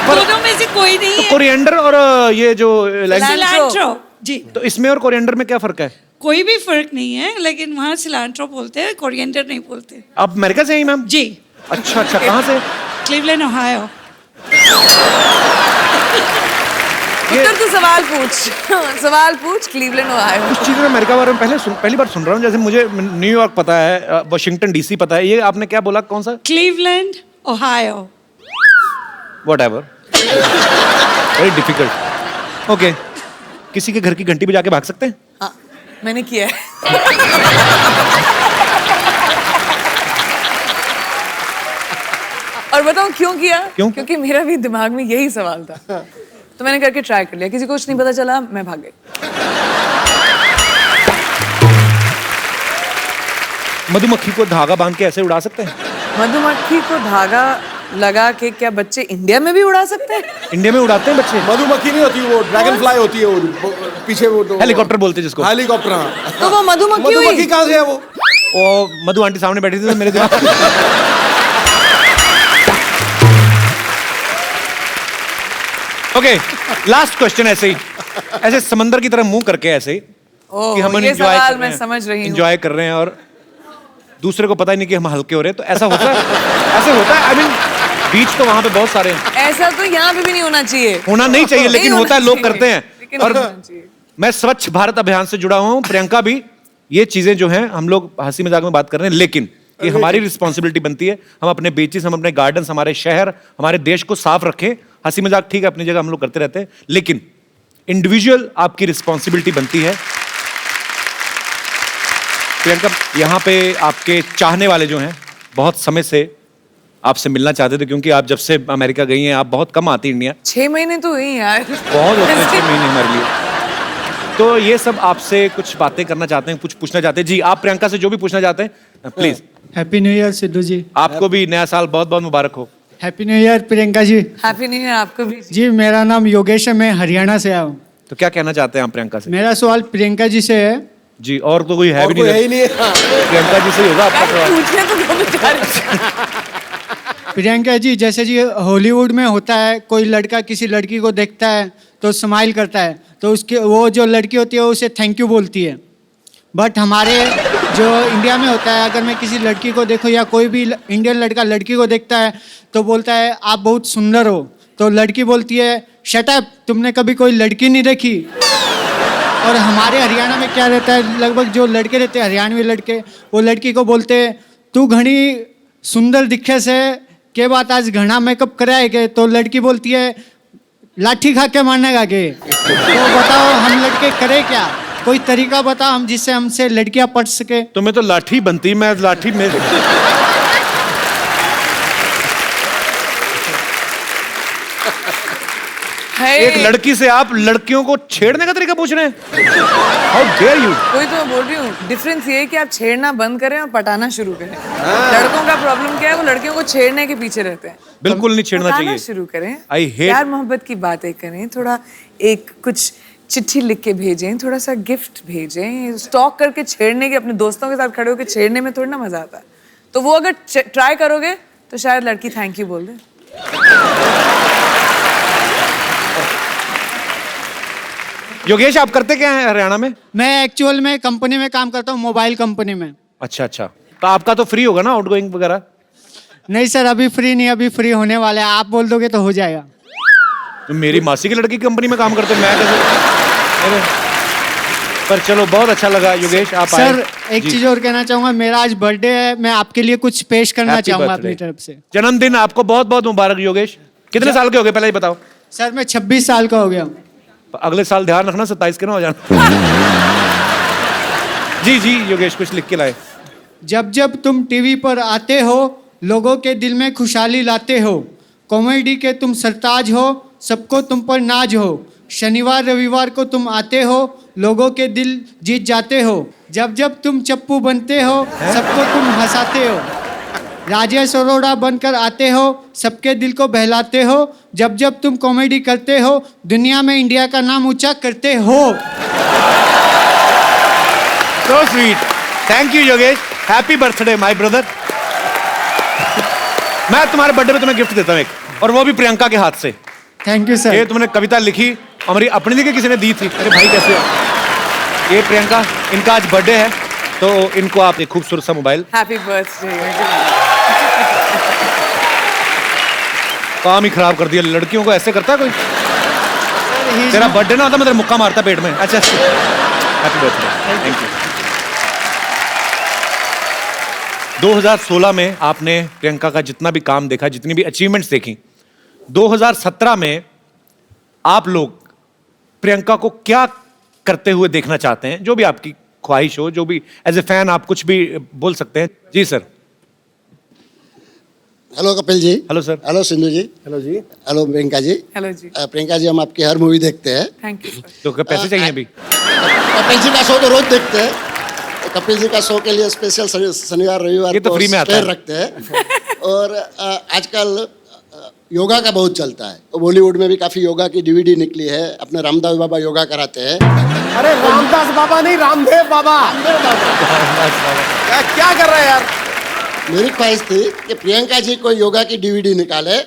दोनों में से कोई नहीं है। कोरिएंडर और ये जो सिलैंट्रो जी। तो इसमें और कोरिएंडर में क्या फर्क है? कोई भी फर्क नहीं है, लेकिन वहाँ सिलैंट्रो बोलते हैं, कोरिएंडर नहीं बोलते। आप अमेरिका से हैं मैम? जी। अच्छा, कहाँ से? Cleveland, Ohio. उत्तर तो सवाल पूछ। Cleveland, Ohio. कुछ चीजें अमेरिका बारे में पहली बार सुन रहा हूँ। जैसे मुझे न्यूयॉर्क पता है, वाशिंगटन डीसी पता है, ये आपने क्या बोला, कौन सा? Cleveland, Ohio. Whatever, very difficult. Okay, किसी के घर की घंटी बजा के भाग सकते हैं? हाँ, मैंने किया है। और बताऊं क्यों किया? क्यों? क्योंकि मेरा भी दिमाग में यही सवाल था। तो मैंने करके ट्राई कर लिया, किसी को कुछ नहीं पता चला, मैं भाग गई। मधुमक्खी को धागा बांध के ऐसे उड़ा सकते हैं? मधुमक्खी को धागा लगा के क्या बच्चे इंडिया में भी उड़ा सकते हैं? इंडिया में उड़ाते हैं बच्चे? मधुमक्खी नहीं होती, वो ड्रैगन फ्लाई होती है, वो पीछे वो हेलीकॉप्टर बोलते हैं जिसको। हेलीकॉप्टर, हाँ। तो वो मधुमक्खी हुई? मधुमक्खी कहाँ से है वो? मधु आंटी सामने बैठी थी तो मेरे दिमाग ओके, लास्ट क्वेश्चन ऐसे ही, ऐसे समंदर की तरह मुंह करके ऐसे ही कि हम ये सवाल मैं समझ रही हूँ। एंजॉय कर रहे हैं और दूसरे को पता ही नहीं कि हम हल्के हो रहे हैं, तो ऐसा होता है? ऐसे होता है? आई मीन बीच तो वहां पे बहुत सारे हैं। ऐसा तो यहाँ पे भी नहीं होना चाहिए। होना नहीं चाहिए, लेकिन होता है, लोग करते हैं। लेकिन और होना चाहिए। मैं स्वच्छ भारत अभियान से जुड़ा हुआ हूँ, प्रियंका भी। ये चीजें जो हैं हम लोग हंसी मजाक में बात कर रहे हैं, लेकिन ये हमारी रिस्पॉन्सिबिलिटी बनती है, हम अपने बीचेस, हम अपने गार्डन्स, हमारे शहर, हमारे देश को साफ रखें। हंसी मजाक ठीक है अपनी जगह, हम लोग करते रहते हैं, लेकिन इंडिविजुअल आपकी रिस्पॉन्सिबिलिटी बनती है। प्रियंका, यहाँ पे आपके चाहने वाले जो हैं बहुत समय से आपसे मिलना चाहते थे, क्योंकि आप जब से अमेरिका गई हैं आप बहुत कम आती इंडिया। 6 महीने तो हुई यार। बहुत होते हैं 6 महीने हमारे लिए। तो ये सब आपसे कुछ बातें करना चाहते हैं, कुछ पूछना चाहते हैं। जी, आप प्रियंका से जो भी पूछना चाहते हैं please. Happy new year Sidhu ji. आपको भी नया साल बहुत बहुत मुबारक हो। Happy new year Priyanka ji. Happy new year आपको भी। जी, मेरा नाम योगेश है, मैं हरियाणा से आया हूँ। तो क्या कहना चाहते हैं आप प्रियंका से? मेरा सवाल प्रियंका जी से है। जी, और तो कोई है भी कोई है ही नहीं, नहीं। हाँ। प्रियंका जी से ही होगा आपका सवाल। पूछने तो दो बेचारे। प्रियंका जी, जैसे जी हॉलीवुड में होता है, कोई लड़का किसी लड़की को देखता है तो स्माइल करता है, तो उसके वो जो लड़की होती है उसे थैंक यू बोलती है। बट हमारे जो इंडिया में होता है, अगर मैं किसी लड़की को देखूँ या कोई भी इंडियन लड़का लड़की को देखता है तो बोलता है आप बहुत सुंदर हो, तो लड़की बोलती है शट अप, तुमने कभी कोई लड़की नहीं देखी। और हमारे हरियाणा में क्या रहता है, लगभग जो लड़के रहते हैं हरियाणवी लड़के, वो लड़की को बोलते हैं तू घनी सुंदर दिखे से के बात आज घना मेकअप कराएगे, तो लड़की बोलती है लाठी खा के मारने का के। तो बताओ हम लड़के करें क्या? कोई तरीका बताओ हम जिससे हमसे लड़कियां पट सके। तो मैं तो लाठी बनती, मैं लाठी में एक लड़की से आप लड़कियों को छेड़ने का तरीका पूछ रहे हैं? How dare you. वही तो मैं बोल रही हूँ, डिफरेंस ये है कि आप छेड़ना बंद करें और पटाना शुरू करें। लड़कों का प्रॉब्लम क्या है, वो लड़कियों को छेड़ने के पीछे रहते हैं। बिल्कुल नहीं छेड़ना पटाना चाहिए। शुरू करें, I hate- प्यार मोहब्बत की बातें करें, थोड़ा एक कुछ चिट्ठी लिख के भेजें, थोड़ा सा गिफ्ट भेजें। स्टॉक करके छेड़ने के, अपने दोस्तों के साथ खड़े होकर छेड़ने में थोड़ा ना मजा आता है। तो वो अगर ट्राई करोगे तो शायद लड़की थैंक यू बोल दे। योगेश, आप करते क्या हैं हरियाणा में? मैं एक्चुअल में कंपनी में काम करता हूँ, मोबाइल कंपनी में। अच्छा अच्छा, तो आपका तो फ्री होगा ना आउटगोइंग वगैरह? नहीं सर, अभी फ्री नहीं, अभी फ्री होने वाला है, आप बोल दोगे तो हो जाएगा। तो मेरी मासी की लड़की की कंपनी में काम करते, मैं कैसे? अरे, पर चलो बहुत अच्छा लगा योगेश आप आए। सर एक चीज और कहना चाहूंगा, मेरा आज बर्थडे है, मैं आपके लिए कुछ पेश करना Happy चाहूंगा birthday। अपनी तरफ से। जन्मदिन आपको बहुत बहुत मुबारक योगेश। कितने साल के हो गए पहले ही बताओ? सर मैं 26 साल का हो गया हूँ। अगले साल ध्यान रखना 27 के ना हो जाना। जी जी योगेश, कुछ लिख के लाए। जब जब तुम टीवी पर आते हो, लोगों के दिल में खुशहाली लाते हो, कॉमेडी के तुम सरताज हो, सबको तुम पर नाज हो, शनिवार रविवार को तुम आते हो, लोगों के दिल जीत जाते हो, जब जब तुम चप्पू बनते हो, सबको तुम हंसाते हो, राजेश अरोड़ा बनकर आते हो, सबके दिल को बहलाते हो, जब जब तुम कॉमेडी करते हो, दुनिया में इंडिया का नाम ऊंचा करते हो। So sweet, thank you Yogesh, happy birthday my brother. मैं तुम्हारे बर्थडे पे तुम्हें गिफ्ट देता हूँ एक, और वो भी प्रियंका के हाथ से। थैंक यू ये सर। तुमने कविता लिखी, हमारी अपनी लिखी, किसी ने दी थी। अरे भाई कैसे हो? ये प्रियंका, इनका आज बर्थडे है, तो इनको आप एक खूबसूरत सा मोबाइल। Happy birthday. काम ही खराब कर दिया, लड़कियों को ऐसे करता है कोई? तेरा बर्थडे ना होता मैं तेरा मुक्का मारता पेट में। अच्छा, हैप्पी बर्थडे, थैंक यू। 2016 में आपने प्रियंका का जितना भी काम देखा, जितनी भी अचीवमेंट्स देखी, 2017 में आप लोग प्रियंका को क्या करते हुए देखना चाहते हैं? जो भी आपकी ख्वाहिश हो, जो भी एज ए फैन आप कुछ भी बोल सकते हैं। जी sir. Hello Kapil ji. Hello sir. Hello Sindhu ji. Hello जी। हेलो प्रियंका जी। हेलो जी। प्रियंका जी, हम आपकी हर मूवी देखते हैं। Thank you. तो क्या पैसे चाहिए अभी? कपिल जी का शो तो रोज देखते हैं। कपिल जी का शो के लिए स्पेशल शनिवार रविवार ये तो को फ्री में आता स्पेयर है। रखते हैं। और आजकल योगा का बहुत चलता है। तो बॉलीवुड में भी काफी योगा की डीवीडी निकली है। अपने रामदेव बाबा योगा कराते हैं। अरे रामदास बाबा नहीं, रामदेव बाबा। क्या कर रहा है यार? मेरी ख्वाहिश थी कि प्रियंका जी कोई योगा की डीवीडी निकाले,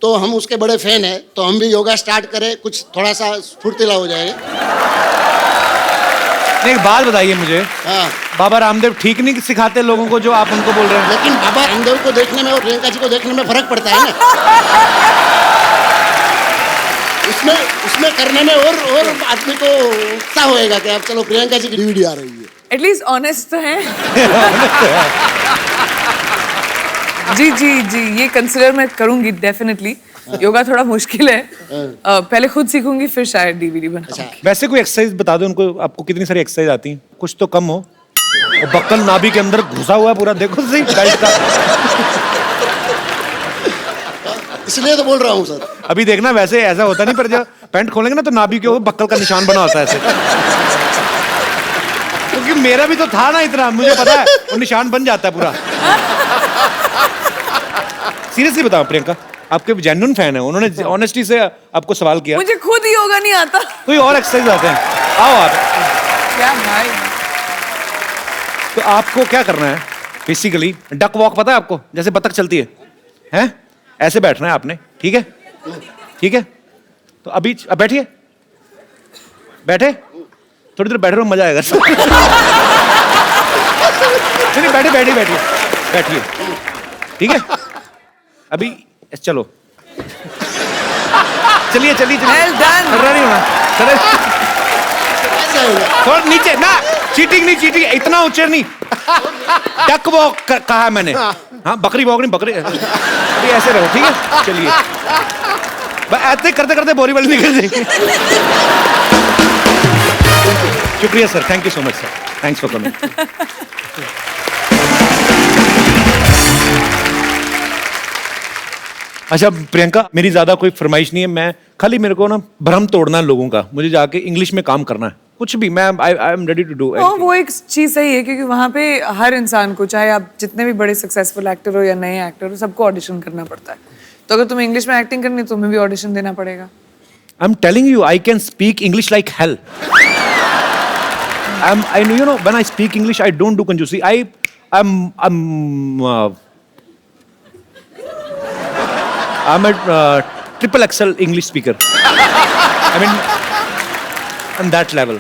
तो हम उसके बड़े फैन हैं, तो हम भी योगा स्टार्ट करें, कुछ थोड़ा सा फुर्तीला हो जाएंगे। एक बात बताइए मुझे, हाँ। बाबा रामदेव ठीक नहीं सिखाते लोगों को जो आप उनको बोल रहे हैं? लेकिन बाबा रामदेव को देखने में और प्रियंका जी को देखने में फर्क पड़ता है ना। उसमें करने में और आदमी को उत्साह होएगा कि अब चलो प्रियंका जी की डीवीडी आ रही है। एटलीस्ट ऑनेस्ट तो है। जी जी जी, ये कंसिडर मैं करूंगी डेफिनेटली। योगा थोड़ा मुश्किल है। पहले खुद सीखूंगी, फिर शायद डीवीडी बनाऊंगी। वैसे कोई एक्सरसाइज बता दो उनको, आपको कितनी सारी एक्सरसाइज आती हैं? कुछ तो कम हो। और बक्कल नाभि के अंदर घुसा हुआ है पूरा, देखो सही बेल्ट का। इसलिए तो बोल रहा हूँ सर। अभी देखना, वैसे ऐसा होता नहीं, पर जब पैंट खोलेंगे ना तो नाभि के ऊपर बक्कल का निशान बना होता है ऐसे। क्योंकि मेरा भी तो था ना इतना, मुझे पता है वो निशान बन जाता है पूरा। सीरियसली बताओ प्रियंका, आपके जेन्युइन फैन है, उन्होंने ऑनेस्टी से आपको सवाल किया। मुझे खुद ही योगा नहीं आता। कोई और एक्सरसाइज आते हैं? आओ आप। क्या भाई? तो आपको क्या करना है बेसिकली? डक वॉक पता है आपको, जैसे बतख चलती है, हैं? ऐसे बैठना है आपने, ठीक है? ठीक है, तो अभी अब बैठिए, बैठे, थोड़ी देर बैठे रहो, मजा आएगा। नहीं बैठे, बैठिए बैठिए बैठिए, ठीक है? अभी चलो, चलिए चलिए चलिए। Well done. चल रहा नहीं होना, चले थोड़ा नीचे ना, चीटिंग नहीं, चीटिंग इतना ऊंचे नहीं। डक वॉक कहा मैंने, हाँ बकरी वॉक नहीं, बकरी। अभी ऐसे रहो, ठीक है? चलिए, ऐसे करते करते बोरी वाली निकल जाएगी। शुक्रिया sir, thank you so much sir, thanks for coming. अच्छा प्रियंका, मेरी ज्यादा कोई फरमाइश नहीं है, मैं खाली मेरे को ना भ्रम तोड़ना है लोगों का, मुझे जाके इंग्लिश में काम करना है, कुछ भी, मैं I am ready to do. वो एक चीज सही है, क्योंकि वहाँ पे हर इंसान को, चाहे आप जितने भी बड़े सक्सेसफुल एक्टर हो या नए एक्टर हो, सबको ऑडिशन करना पड़ता है। तो अगर तुम्हें इंग्लिश में एक्टिंग करनी है, तुम्हें भी ऑडिशन देना पड़ेगा। आई am telling you, I can speak English like hell. I know, you know, when I speak English, I don't do conjusi. I'm a triple XL English speaker. I mean, on that level.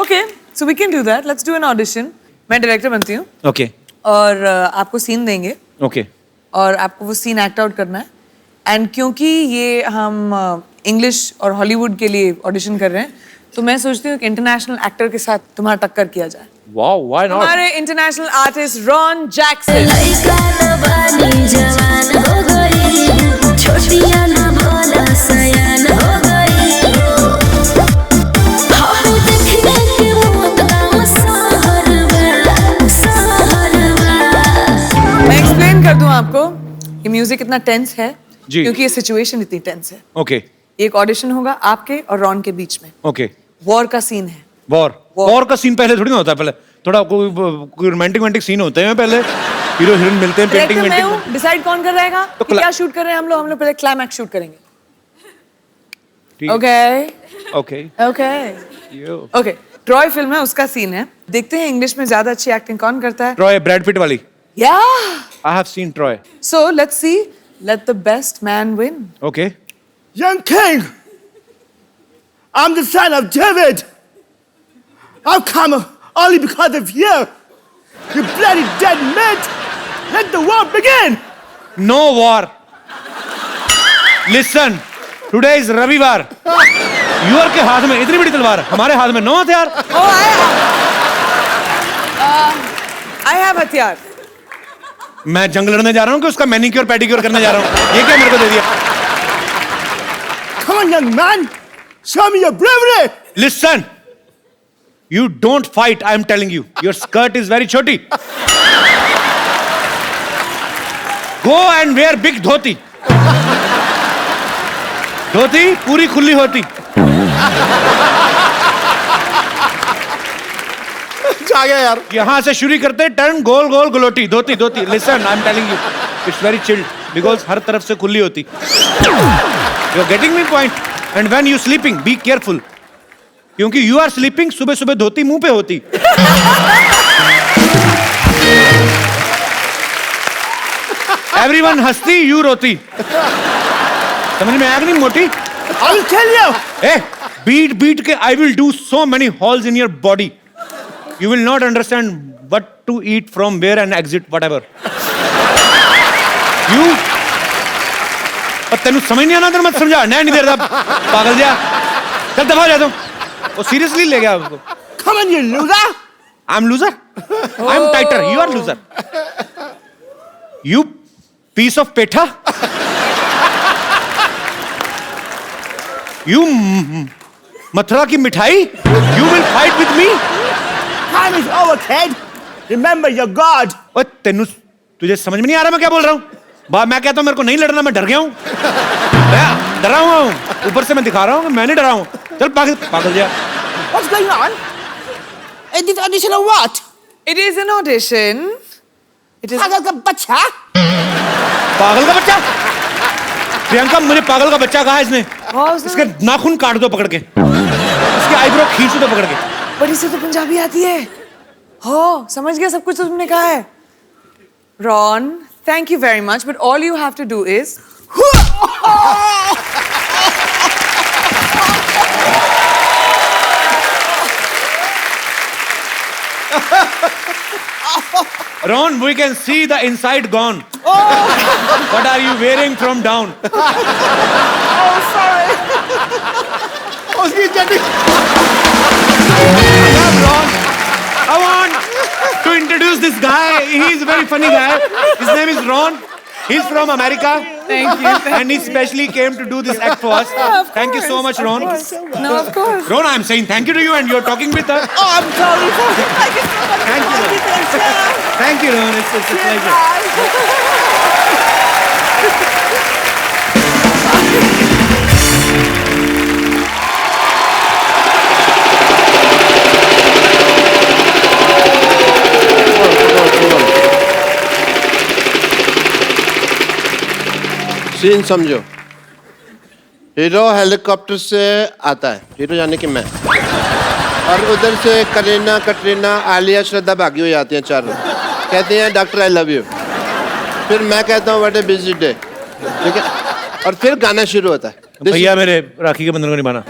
Okay, so we can do that. Let's do an audition. मैं director बनती हूँ Okay, और आपको scene देंगे okay. और आपको वो scene act out करना है। एंड क्योंकि ये हम इंग्लिश और हॉलीवुड के लिए ऑडिशन कर रहे हैं, तो मैं सोचती हूँ कि इंटरनेशनल एक्टर के साथ तुम्हारा टक्कर किया जाए। Wow, why not? हमारे इंटरनेशनल आर्टिस्ट रॉन जैक्सन। मैं एक्सप्लेन कर दूं आपको, ये म्यूजिक इतना टेंस है जी। क्योंकि ये सिचुएशन इतनी टेंस है। Okay, एक ऑडिशन होगा आपके और रॉन के बीच में, okay. वॉर का सीन है। वॉर का सीन पहले थोड़ी ना होता है, पहले थोड़ा कोई रोमांटिक सीन होते हैं, पहले हीरो हीरोइन मिलते हैं, पेंटिंग मैं वेंटिंग। हूँ, डिसाइड कौन कर रहेगा तो कि क्या शूट कर रहे हैं हम लोग पहले क्लाइमैक्स शूट करेंगे। ठीक। Okay Okay. Okay Yo. Okay, Troy film है, उसका सीन है। देखते हैं इंग्लिश में ज्यादा अच्छी एक्टिंग कौन करता है। Troy, Brad Pitt वाली। या I have seen Troy. So let's see, let the best man win. Okay. Young king, I'm the son of David. I've come only because of you. You bloody dead meat. Let the war begin. No war. Listen, today is रविवार। Your के हाथ में इतनी बड़ी तलवार, हमारे हाथ में 9 हथियार। आई हैव हथियार। मैं जंग लड़ने जा रहा हूँ कि उसका मैनिक्योर पेडिक्योर करने जा रहा हूँ? ये क्या मेरे को दे दिया? Come on, young man. Show me your bravery. Listen, you don't fight. I am telling you. Your skirt is very choti. Go and wear big dhoti. Dhoti पूरी खुली होती। आ गया यार। यहां से शुरू करते टर्न गोल गोल गलोटी dhoti dhoti. Listen I am telling you it's very chilled because हर तरफ से खुली होती। You are getting me point. And when you sleeping be careful क्योंकि यू आर स्लीपिंग सुबह सुबह धोती मुंह पे होती। एवरीवन हंसती यू रोती। समझ में आया कि नहीं मोटी? I will tell you. ए बीट बीट के I will do so many holes in your body you will not understand what to eat from where and exit whatever. You और तेनू समझ नहीं आना तेरे मत समझा नहीं देर तक पागल जा। चल दफा जा तुम। वो सीरियसली ले गया उसको। Come on, you loser. I am loser I am tighter you are loser you piece of petha you Mathura की मिठाई you will fight with me. Time is over, kid. Remember your God. ओए तेनू तुझे समझ में नहीं आ रहा मैं क्या बोल रहा हूँ? मैं कहता हूँ मेरे को नहीं लड़ना मैं डर गया हूँ। मैं डरा हुआ हूँ ऊपर से मैं दिखा रहा हूँ कि मैं नहीं डरा हूँ। चल पागल पागल जा। What's going on? Is this audition or what? It is an audition. It is. पागल का बच्चा? पागल का बच्चा? प्रियंका मुझे पागल का बच्चा कहा इसने। इसके नाखून काट दो पकड़ के। इसके आईब्रो खींच दो पकड़ के। पर इसे तो पंजाबी आती है। हो समझ गया सब कुछ तो तुमने कहा है। Ron, thank you very much, but all you have to do is. Ron, we can see the inside gone. What are you wearing from down? Oh, sorry. उसकी जटी। Ron, I want to introduce this guy. He's a very funny guy. His name is Ron. He's from America. Thank you. And he specially came to do this act for us. Thank you so much, Ron. No, of course. Ron, I'm saying thank you to you and you're talking with her. Oh, I'm sorry. Thank you so much. Thank you, Ron. Thank you, Ron. It's a pleasure. Scene समझो। Hero helicopter से आता है, hero यानी कि मैं, और उधर से करीना कटरीना आलिया श्रद्धा भागी हुई आती हैं चारों, कहती हैं डॉक्टर आई लव यू। फिर मैं कहता हूँ व्हाट ए बिजी डे, ठीक है, और फिर गाना शुरू होता है। भैया मेरे राखी के बंधन को निभाना।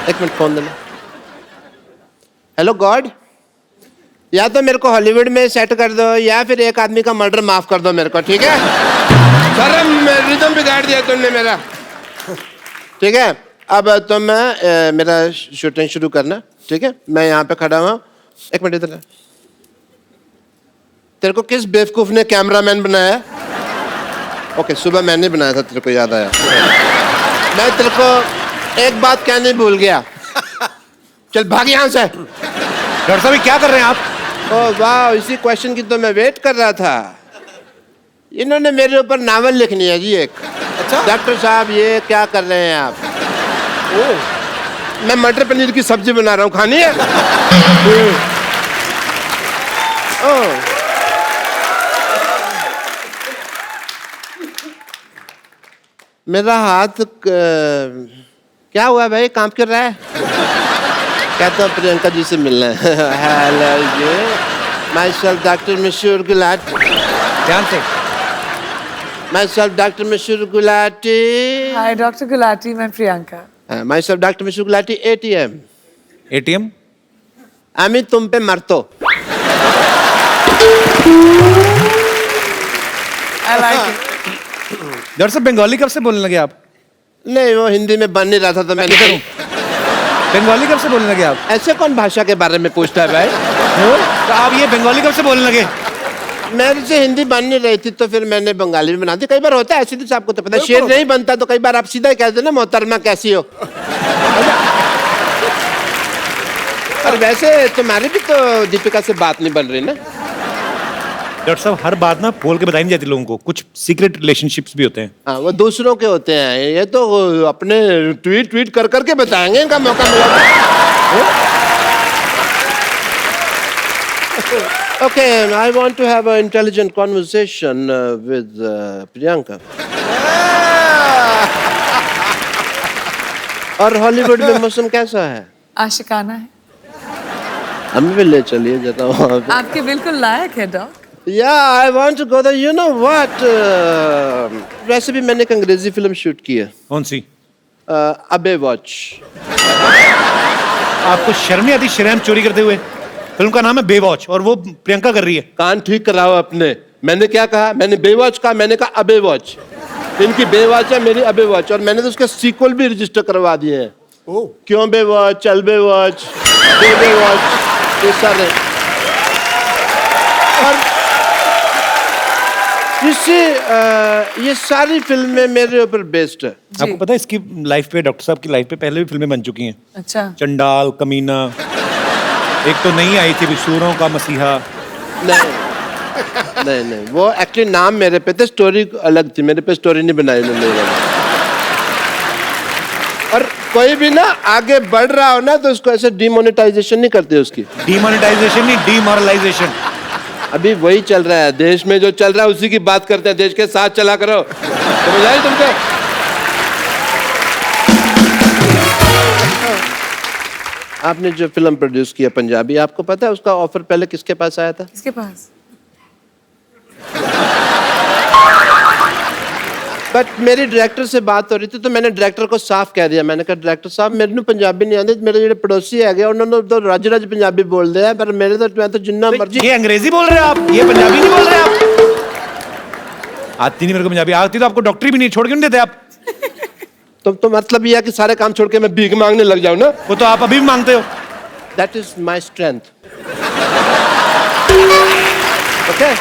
एक मिनट फोन देना। हेलो गॉड, या तो मेरे को हॉलीवुड में सेट कर दो या फिर एक आदमी का मर्डर माफ कर दो मेरे को, ठीक है? सर रिदम बिगाड़ दिया तुमने मेरा, ठीक है? अब तो मैं मेरा शूटिंग शुरू करना, ठीक है? मैं यहाँ पे खड़ा हुआ। एक मिनट इधर। तेरे को किस बेवकूफ ने कैमरामैन बनाया? ओके, सुबह मैंने बनाया था, तेरे को याद आया। मैं तेरे को एक बात कहने भूल गया। चल भाग यहाँ से। डॉक्टर साहब क्या कर रहे हैं आप? ओह वाह, इसी क्वेश्चन की तो मैं वेट कर रहा था। इन्होंने मेरे ऊपर नावल लिखनी है जी एक। अच्छा डॉक्टर साहब ये क्या कर रहे हैं आप? ओह, मैं मटर पनीर की सब्जी बना रहा हूँ, खानी है? ओह, मेरा हाथ क्या हुआ भाई, कांप कर रहा है? कहता हूँ प्रियंका जी से मिलना है। Hello ji, myself doctor Mashoor Gulati. ध्यान से। My self doctor Mashoor Gulati. Hi, Dr. Gulati. मैं Priyanka. My self doctor Mashoor Gulati. ATM। ATM? আমি तुम पे मरतो। I like it. डॉक्टर साहब बंगाली कब से बोलने लगे आप? नहीं, वो हिंदी में बन नहीं रहा था तो मैं किधर हूँ? बंगाली कब से बोलने लगे आप? ऐसे कौन भाषा के बारे में पूछता है भाई? तो आप ये बंगाली कब से बोलने लगे? मेरे से हिंदी बन नहीं रही थी तो फिर मैंने बंगाली में बना दी। कई बार होता है ऐसे, तो आपको तो पता है, शेर नहीं बनता तो कई बार आप सीधा ही कहते ना मोहतरमा कैसी हो। और वैसे तुम्हारी भी तो दीपिका से बात नहीं बन रही ना? डॉक्टर साहब हर बात ना बोल के बताई नहीं जाती लोगों को, कुछ सीक्रेट रिलेशनशिप्स भी होते हैं। हाँ, वो दूसरों के होते हैं, ये तो अपने ट्वीट कर करके बताएंगे, इनका मौका मिला। Okay, I want to have an intelligent conversation with Priyanka. और हॉलीवुड में मौसम कैसा है? आशिकाना है। हमें भी ले चलिए जरा वहाँ पे। आपके बिल्कुल लायक है dock. Yeah, I want to go there. You know what? वैसे भी मैंने एक अंग्रेजी फिल्म शूट की है। कौन सी? अबे वॉच। आपको शर्म नहीं आती शर्म चोरी करते हुए? फिल्म का नाम है बेवॉच और वो प्रियंका कर रही है। कान ठीक कराओ अपने। मैंने क्या कहा? मैंने बेवॉच कहा, मैंने कहा अबे वॉच। इनकी बेवॉच है, मेरी अबे वॉच, और मैंने तो उसके सीक्वल भी रजिस्टर करवा दिए हैं। क्यों बेवॉच, चल बेवॉच, बेवॉच, ये सारे। और ये सारी फिल्में मेरे ऊपर बेस्ड है। आपको पता है इसकी लाइफ पे, डॉक्टर साहब की लाइफ पे पहले भी फिल्में बन चुकी हैं। अच्छा। चंडाल, कमीना, एक तो नहीं आई थी सूरों का मसीहा। नहीं, वो एक्चुअली नाम मेरे पे थे, स्टोरी अलग थी, मेरे पे स्टोरी नहीं बनाई उन्होंने। और कोई भी ना आगे बढ़ रहा हो ना तो उसको ऐसे डिमोनेटाइजेशन नहीं करते उसकी। डिमोनेटाइजेशन नहीं, डिमोरलाइजेशन। अभी वही चल रहा है देश में, जो चल रहा है उसी की बात करते हैं। देश के साथ चला करो, समझ आई तुमको? आपने जो फिल्म प्रोड्यूस किया पंजाबी, आपको पता है उसका ऑफर पहले किसके पास आया था? किसके पास? बट मेरी डायरेक्टर से बात हो रही थी तो मैंने डायरेक्टर को साफ कह दिया। मैंने कहा डायरेक्टर साहब मेरे को पंजाबी नहीं आती, मेरे जो पड़ोसी है गए उन्होंने तो रज पंजाबी बोल दिया, पर मेरे तो मैं तो जिन्ना मर्जी। ये अंग्रेजी बोल रहे हैं आप, ये पंजाबी नहीं बोल रहे आप। आती नहीं मेरे को पंजाबी, आती तो आपको डॉक्टरी भी नहीं छोड़ के नहीं देते आप। तो मतलब ये है कि सारे काम छोड़ के मैं भीख मांगने लग जाऊं ना? वो तो आप अभी भी मांगते हो। That is my strength. Okay?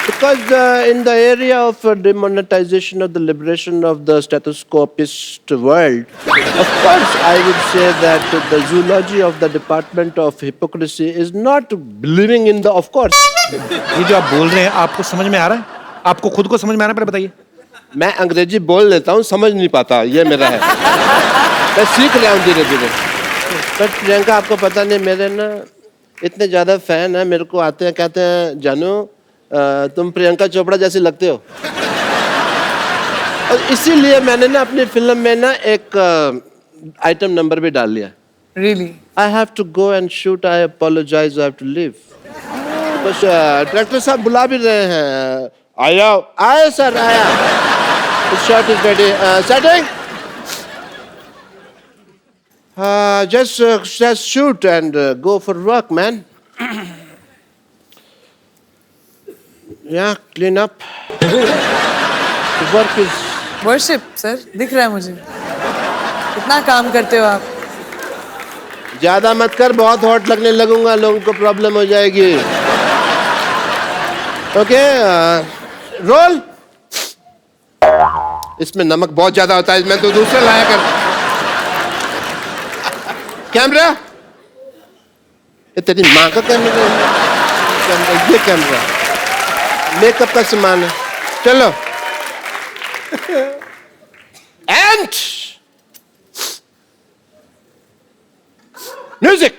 Because in the area of demonetization of the liberation of the stethoscopist world, of course I would say that the zoology of the department of hypocrisy is not believing in the, of course. ये जो आप बोल रहे हैं आपको समझ में आ रहा है? आपको खुद को समझ में आ रहा है? पर बताइए। मैं अंग्रेजी बोल लेता हूँ, समझ नहीं पाता, ये मेरा है। मैं सीख रहा हूँ धीरे धीरे। बट प्रियंका आपको पता नहीं, मेरे ना इतने ज़्यादा फैन है, मेरे को आते हैं कहते हैं जानू तुम प्रियंका चोपड़ा जैसे लगते हो। और इसीलिए मैंने ना अपनी फिल्म में ना एक आइटम नंबर भी डाल लिया। Really? I have to go and shoot. I apologize. I have to leave. बस डायरेक्टर साहब बुला भी रहे हैं। आया सर आया। The shot is ready. Setting. Just shoot and go for work, man. Yeah, clean up. The work is. Worship sir, दिख रहा है मुझे। कितना काम करते हो आप? ज्यादा मत कर, बहुत हॉट लगने लगूंगा, लोगों को प्रॉब्लम हो जाएगी। Okay, roll. इसमें नमक बहुत ज्यादा होता है, मैं तो दूसरा लाया कर। कैमरा, ये तेरी माँ का कैमरा, ये कैमरा मेकअप का सामान है। चलो एंड म्यूजिक।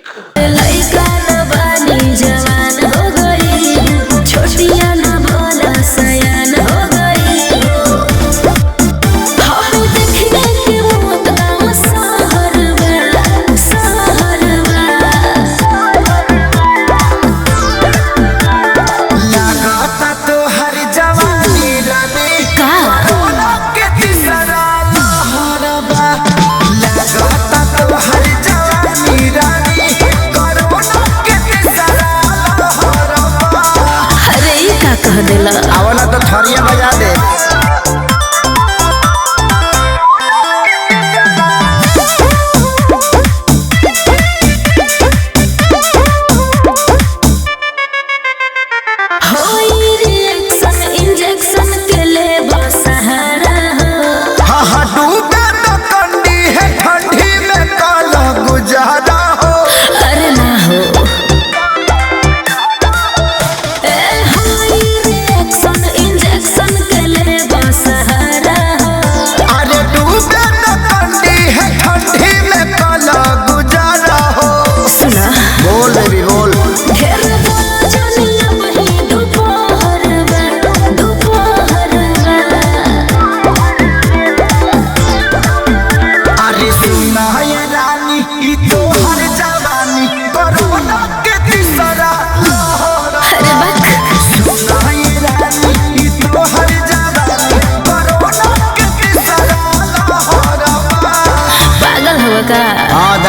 आवला तो थरिया बजा दे। अरे ना हो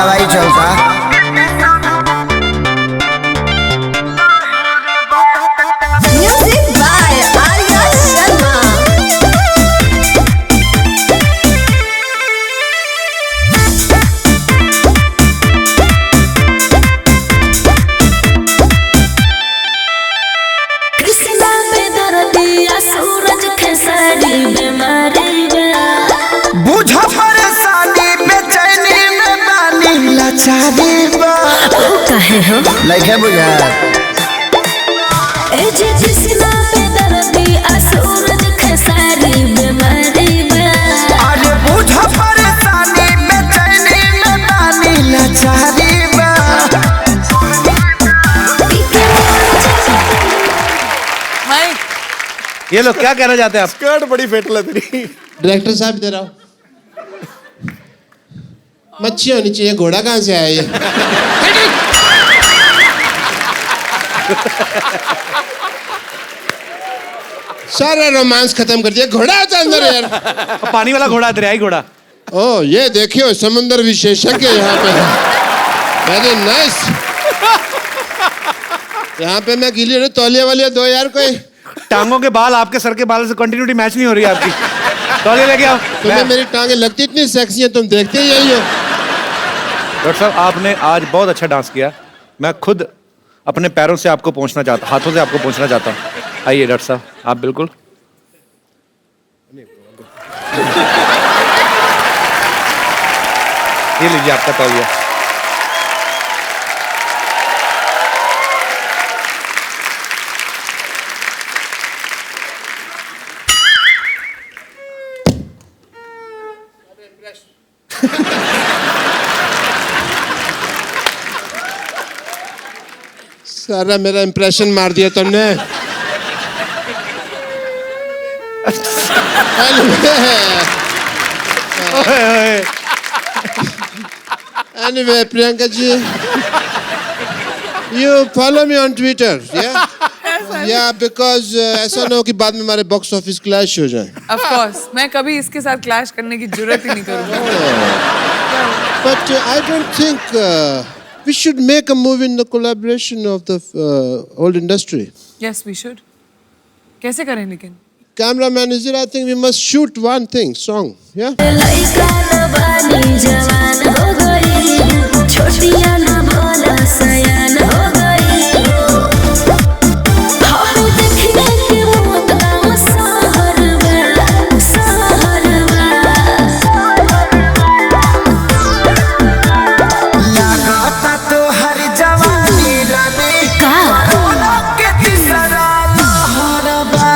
हवाई चलता। Music by Arya Sharma. Krishna पे दर्दिया सूरज खेसारी बीमारी बा। बुझा परेशानी बेचैनी में बानी लाचारी बा। काहे हो लइके बुझा ए जे कृष्णा पे दर्दिया सूरज खेसारी बीमारी बा। अरे बुझा परेशानी बेचैनी में बानी लाचारी बा। हाय ये लोग क्या कहना चाहते हैं आप? स्कर्ट बड़ी फेटल है तेरी। डायरेक्टर साहब इधर आओ। मच्छी होनी चाहिए, घोड़ा कहाँ से आया ये? सारा रोमांस खत्म कर दिया। घोड़ा होता अंदर यार। पानी वाला घोड़ा, दरियाई घोड़ा। ओ ये देखियो समुद्र विशेषज्ञ यहाँ पे। Very nice. यहाँ पे मैं गिली हूँ, तौलिया वाली दो यार कोई। टांगों के बाल आपके सर के बाल से कंटिन्यूटी मैच नहीं हो रही है आपकी। तौलिया लेके आओ। तुम्हें मेरी टांगे लगती इतनी सेक्सी है, तुम देखते ही यही हो। डॉक्टर साहब आपने आज बहुत अच्छा डांस किया। मैं खुद अपने पैरों से आपको पहुंचना चाहता, हाथों से आपको पहुंचना चाहता हूँ। आइए डॉक्टर साहब, आप बिल्कुल। ये लीजिए आपका तौलिया। सारा मेरा इंप्रेशन मार दिया तुमने। Anyway, Priyanka ji, you follow me on Twitter, yeah? Yeah, because ऐसा ना हो कि बाद में हमारे बॉक्स ऑफिस क्लैश हो जाए। Of course, मैं कभी इसके साथ क्लैश करने की जरूरत ही नहीं करूँगी। But I don't think we should make a movie in the collaboration of the old industry. Yes, we should. कैसे करें लेकिन? Cameraman is there? I think we must shoot one thing, song, yeah? लइका न बानी जवान हो गई, छोटिया न भोला सयान हो गई। हम देखने के मौत गाँव शहर बा, शहर बा। लगाता तो हर जवानी रानी का के तीसरा लहर बा।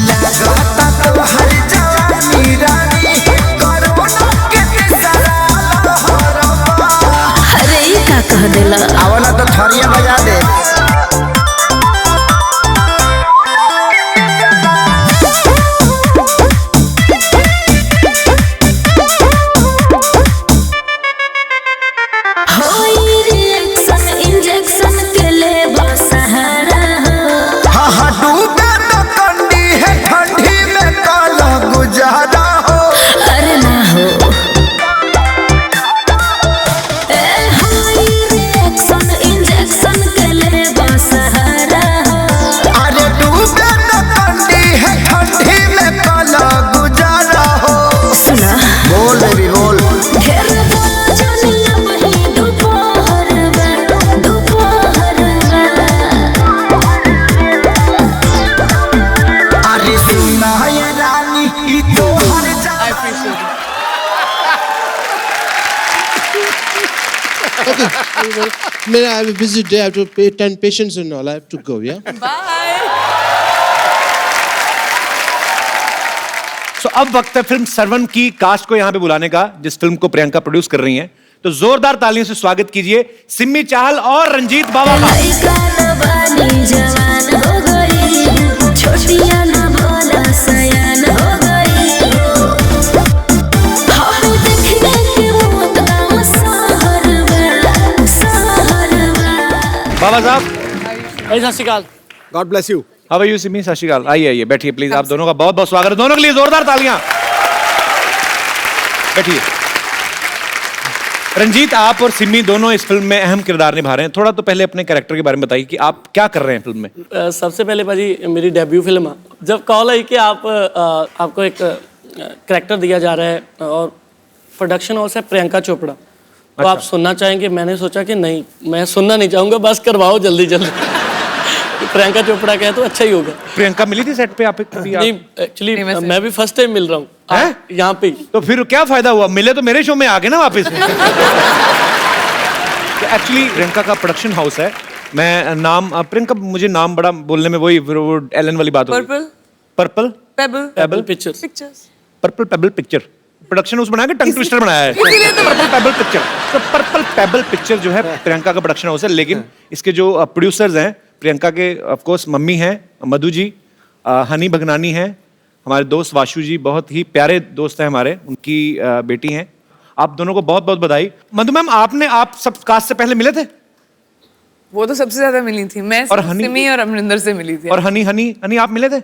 लगाता तो हर जवानी रानी कोरोना के तीसरा लहर बा। अरे ई का कह देला। आवला तो थरिया बजा दे। होई रिएक्शन इंजेक्शन के ले सहारा हो। हाँ हाँ डूबे तो कंडी है ठंडी में काला गुजारा हो। अरे ना हो ए होई रिएक्शन इंजेक्शन के ले सहारा हो। अरे डूबे तो कंडी है ठंडी में काला गुजारा हो। सुना बोल बेबी बोल। ढेर जनिया वही दोपहर में दोपहर में। अरे सुना ये रानी ई तो हर I appreciate it. I have a busy day. I have to pay 10 patients and all. I have to go, yeah? Bye. सो अब वक्त है फिल्म सरवन की कास्ट को यहाँ पे बुलाने का, जिस फिल्म को प्रियंका प्रोड्यूस कर रही हैं। तो जोरदार तालियों से स्वागत कीजिए सिम्मी चाहल और रंजीत बाबा का। लइका न बानी जवान हो गई, छोटिया न भोला सयान हो गई। हम देखने के मौत गाँव शहर बा, शहर बा। बाबा साहब सत श्रीकाल। God bless you. How are you Simi? सत श्री अकाल। आइए आइए बैठिए प्लीज। आप दोनों का बहुत बहुत स्वागत है। दोनों के लिए जोरदार तालियां। बैठिए। रंजीत, आप और सिमी दोनों इस फिल्म में अहम किरदार निभा रहे हैं। थोड़ा तो पहले अपने कैरेक्टर के बारे में बताइए कि आप क्या कर रहे हैं फिल्म में। सबसे पहले भाजी मेरी डेब्यू फिल्म है। जब कॉल आई कि आपको एक कैरेक्टर दिया जा रहा है और प्रोडक्शन हाउस है प्रियंका चोपड़ा, तो आप सुनना चाहेंगे? मैंने सोचा कि नहीं, मैं सुनना नहीं चाहूँगा, बस करवाओ जल्दी जल्दी। प्रियंका चोपड़ा कहे तो अच्छा ही होगा। प्रियंका मिली थी सेट पे आप? नहीं, एक्चुअली मैं भी फर्स्ट टाइम मिल रहा हूँ यहाँ पे। तो फिर क्या फायदा हुआ, मिले तो मेरे शो में आ गए ना वापस। एक्चुअली प्रियंका का प्रोडक्शन हाउस है। मैं नाम प्रियंका, मुझे नाम बड़ा बोलने में वही फिर वो एलन वाली बात होगी। Purple payable pictures purple payable picture production house बनाया कि टंग ट्विस्टर बनाया है? Purple payable picture. तो पर्पल पेबल पिक्चर जो है प्रियंका का प्रोडक्शन हाउस है, लेकिन इसके जो प्रोड्यूसर्स हैं प्रियंका के ऑफ कोर्स मम्मी हैं मधु जी, हनी भगनानी हैं, हमारे दोस्त वाशु जी, बहुत ही प्यारे दोस्त हैं हमारे, उनकी बेटी हैं। आप दोनों को बहुत बहुत बधाई। मधु मैम, आप सब कास्ट से पहले मिले थे? वो तो सबसे ज्यादा मिली थी मैं, और हनी? सिमी और अमरिंदर से मिली थी। और हनी आप मिले थे?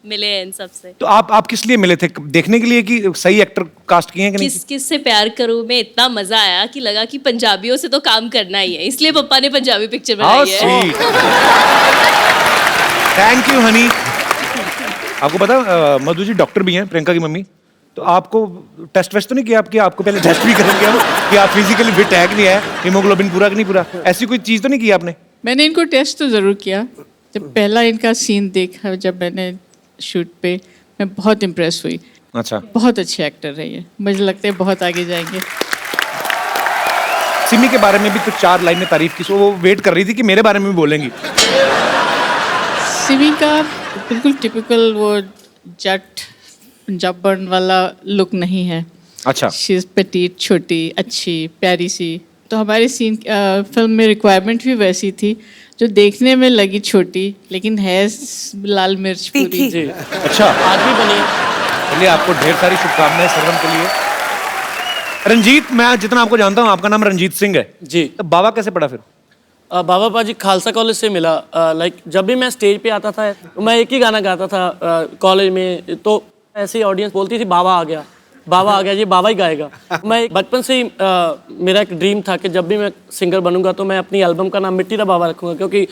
मिले हैं इन सबसे। तो आप किस लिए मिले थे? देखने के लिए कि सही एक्टर कास्ट किए हैं कि नहीं? किस से प्यार करूं में इतना मजा आया कि लगा कि पंजाबियों से तो काम करना ही है, इसलिए पापा ने पंजाबी पिक्चर बनाई है। Thank you Honey. आपको पता मधु जी डॉक्टर भी हैं, प्रियंका की मम्मी। तो आपको टेस्ट वेस्ट तो नहीं किया? आपको पहले टेस्ट भी करेंगे हम कि आप फिजिकली फिट है कि नहीं है, हीमोग्लोबिन पूरा कि नहीं पूरा, ऐसी कोई चीज तो नहीं की आपने? मैंने इनको टेस्ट तो ज़रूर किया। जब पहला इनका सीन देखा जब मैंने शूट पे, मैं बहुत इम्प्रेस हुई। अच्छा, बहुत अच्छे एक्टर रहे हैं, मुझे लगता है बहुत आगे जाएंगे। सिमी के बारे में भी कुछ 4 लाइन में तारीफ की, सो वो वेट कर रही थी कि मेरे बारे में भी बोलेंगी। सिमी का बिल्कुल टिपिकल वो जट पंजाबन वाला लुक नहीं है। अच्छा, शी इज पेटीट, छोटी, अच्छी, प्यारी सी। तो हमारे सीन फिल्म में रिक्वायरमेंट भी वैसी थी, जो देखने में लगी छोटी लेकिन है लाल मिर्च पूरी। जी। अच्छा, आज भी बनी। चलिए, आपको ढेर सारी शुभकामनाएं सरगम के लिए। रंजीत, मैं जितना आपको जानता हूँ आपका नाम रंजीत सिंह है जी। तो बाबा कैसे पड़ा फिर? बाबा पाजी खालसा कॉलेज से मिला। लाइक जब भी मैं स्टेज पे आता था तो मैं एक ही गाना गाता था कॉलेज में, तो ऐसे ही ऑडियंस बोलती थी बाबा आ गया, बाबा आ गया, ये बाबा ही गाएगा। मैं बचपन से ही मेरा एक ड्रीम था कि जब भी मैं सिंगर बनूंगा तो मैं अपनी एल्बम का नाम मिट्टी दा बाबा रखूंगा, क्योंकि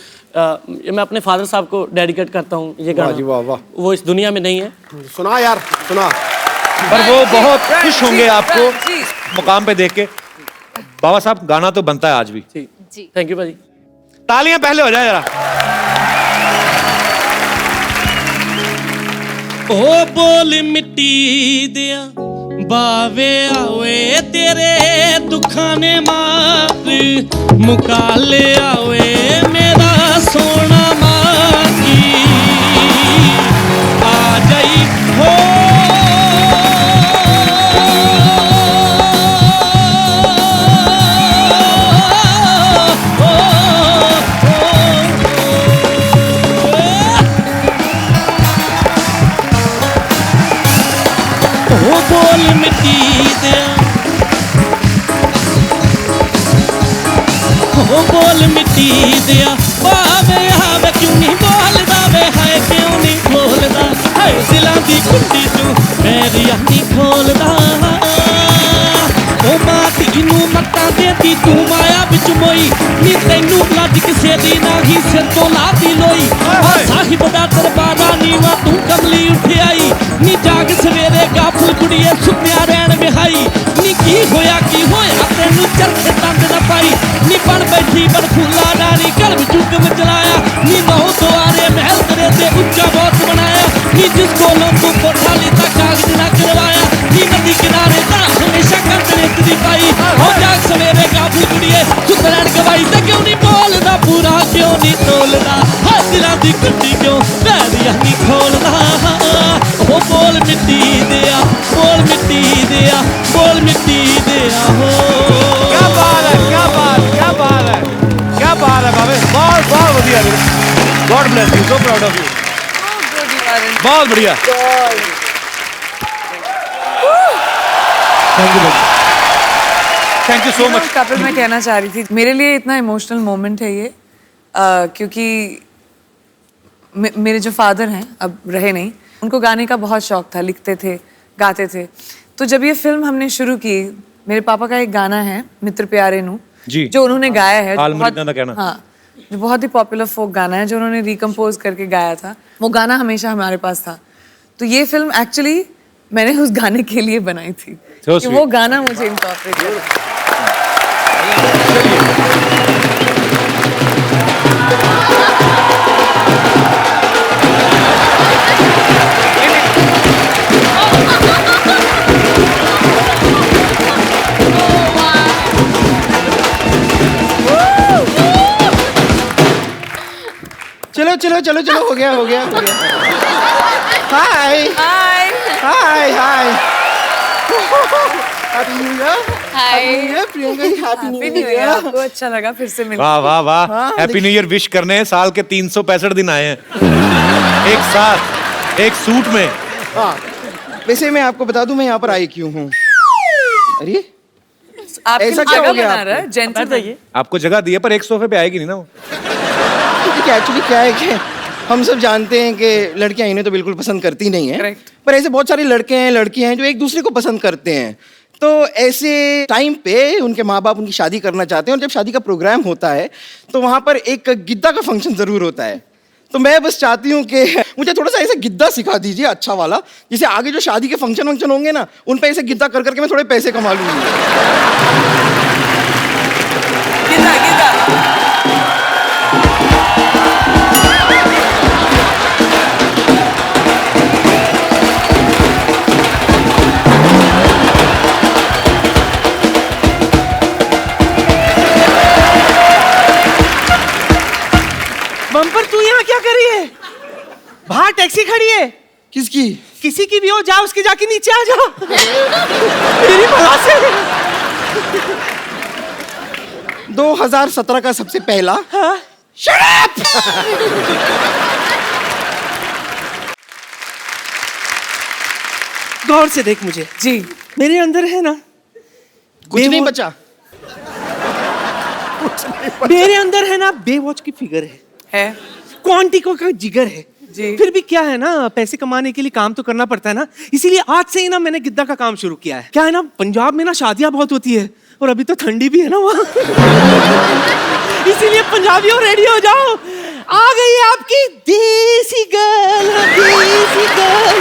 मैं अपने फादर साहब को डेडिकेट करता हूँ ये गाना। वो इस दुनिया में नहीं है। सुना यार, सुना। पर वो बहुत खुश होंगे आपको मुकाम पे देख के। बाबा साहब, गाना तो बनता है आज भी। जी, थैंक यू भाजी। तालियां पहले हो जाए जरा। ओ बोल मिट्टी दिया बावे आवे तेरे दुखा ने मार मुका ले आवे मेरा सोना माकी आ जाई हो बोल मिट्टी दिया, ओ बोल मिट्टी दिया बावे हावे क्यों नहीं बोलदा वे, हाय क्यों नहीं बोलदा, हाय दिलां दी कुंडी तू मेरी नहीं खोलदा। ओ माती नू मत्ता देती तू माया बिच मोई, नी तैनू लज किसे दी ना ही सिर तो लाती लोई। साहिब दा दरबारा नीवा तू कमली उठ आई, नी जाग सवेरे गाफुल कुड़िए सुत्या रहन विहाई। नी की होया तेनू चरखे तंद न पाई, नी बन बैठी बरफूला नारी कलम चुग मचलाया, नी नौ द्वारे महल करे ते उच्चा बहुत बनाया, नी जिस कोलों तू कोठा लेता कागज ना करवाया, नी नदी किनारे ता हमेशा कंदरे दी पाई। हो जाग सवेरे गाफुल कुड़िए सुतरन गवाई, ते क्यों नहीं बोलदा पूरा क्यों नहीं तोलदा, हाय दिलां दी कुंडी क्यों पैरियां नहीं खोलदा। ओ बोल मिट्टी दिया, बोल मिट्टी दिया, बोल मिट्टी दिया हो। क्या बात है, क्या बात, क्या बात है, क्या बात है बाबे, बहुत बहुत बढ़िया। God bless you, so proud of you. बहुत बढ़िया। Thank you so much. Kapil, मैं कहना चाह रही थी, मेरे लिए इतना इमोशनल मोमेंट है ये, क्योंकि मेरे जो फादर हैं अब रहे नहीं, उनको गाने का बहुत शौक था, लिखते थे, गाते थे। तो जब ये फिल्म हमने शुरू की मेरे पापा का एक गाना है मित्र प्यारे नू जी। जो उन्होंने गाया है, हाल जो में इतना था कहना। हाँ, जो बहुत ही पॉपुलर फोक गाना है, जो उन्होंने रिकम्पोज करके गाया था। वो गाना हमेशा हमारे पास था। तो ये फिल्म एक्चुअली मैंने उस गाने के लिए बनाई थी So कि वो गाना मुझे इनकॉर्पोरेट करना। चलो चलो चलो चलो, हो गया हो गया हो गया। Hi hi hi hi, happy new year. Hi Priyanka ji, happy happy new new year. Year. आपको अच्छा लगा फिर से मिलकर? वाह वाह वाह, हाँ, हैप्पी न्यू ईयर विश करने साल के 365 दिन आए हैं एक साथ एक सूट में। हाँ, वैसे मैं आपको बता दूं मैं यहाँ पर आई क्यों हूँ। अरे आपके ऐसा लिए क्या हो जगह गया बना रहा है, जेंटलमैन। आपको जगह दी है पर एक सोफे पे आएगी नहीं ना वो। एक्चुअली क्या है कि हम सब जानते हैं कि लड़कियां इन्हें तो बिल्कुल पसंद करती नहीं है, Correct. पर ऐसे बहुत सारे लड़के हैं लड़कियां हैं जो एक दूसरे को पसंद करते हैं। तो ऐसे टाइम पे उनके माँ बाप उनकी शादी करना चाहते हैं, और जब शादी का प्रोग्राम होता है तो वहाँ पर एक गिद्दा का फंक्शन ज़रूर होता है। तो मैं बस चाहती हूँ कि मुझे थोड़ा सा ऐसा गिद्दा सिखा दीजिए अच्छा वाला, जिसे आगे जो शादी के फंक्शन वंक्शन होंगे ना उन पे ऐसे गिद्दा कर करके मैं थोड़े पैसे कमा लूँगी। गिद्दा गिद्दा। बम्पर तू यहाँ क्या कर रही है? बाहर टैक्सी खड़ी है। किसकी? किसी की भी हो, जा उसके जाके नीचे आ जा। मेरी बला से 2017 का सबसे पहला। हाँ? Shut up! गौर से देख मुझे। जी। मेरे अंदर है ना कुछ नहीं बचा। मेरे अंदर है ना बेवॉच की फिगर है क्वांटिको का जिगर है जी। फिर भी क्या है ना, पैसे कमाने के लिए काम तो करना पड़ता है ना, इसीलिए आज से ही ना मैंने गिद्दा का काम शुरू किया है। क्या है ना, पंजाब में ना शादियां बहुत होती है और अभी तो ठंडी भी है ना वहाँ। इसीलिए पंजाबियों रेडी हो जाओ, आ गई है आपकी देसी गर्ल, देसी गर्ल।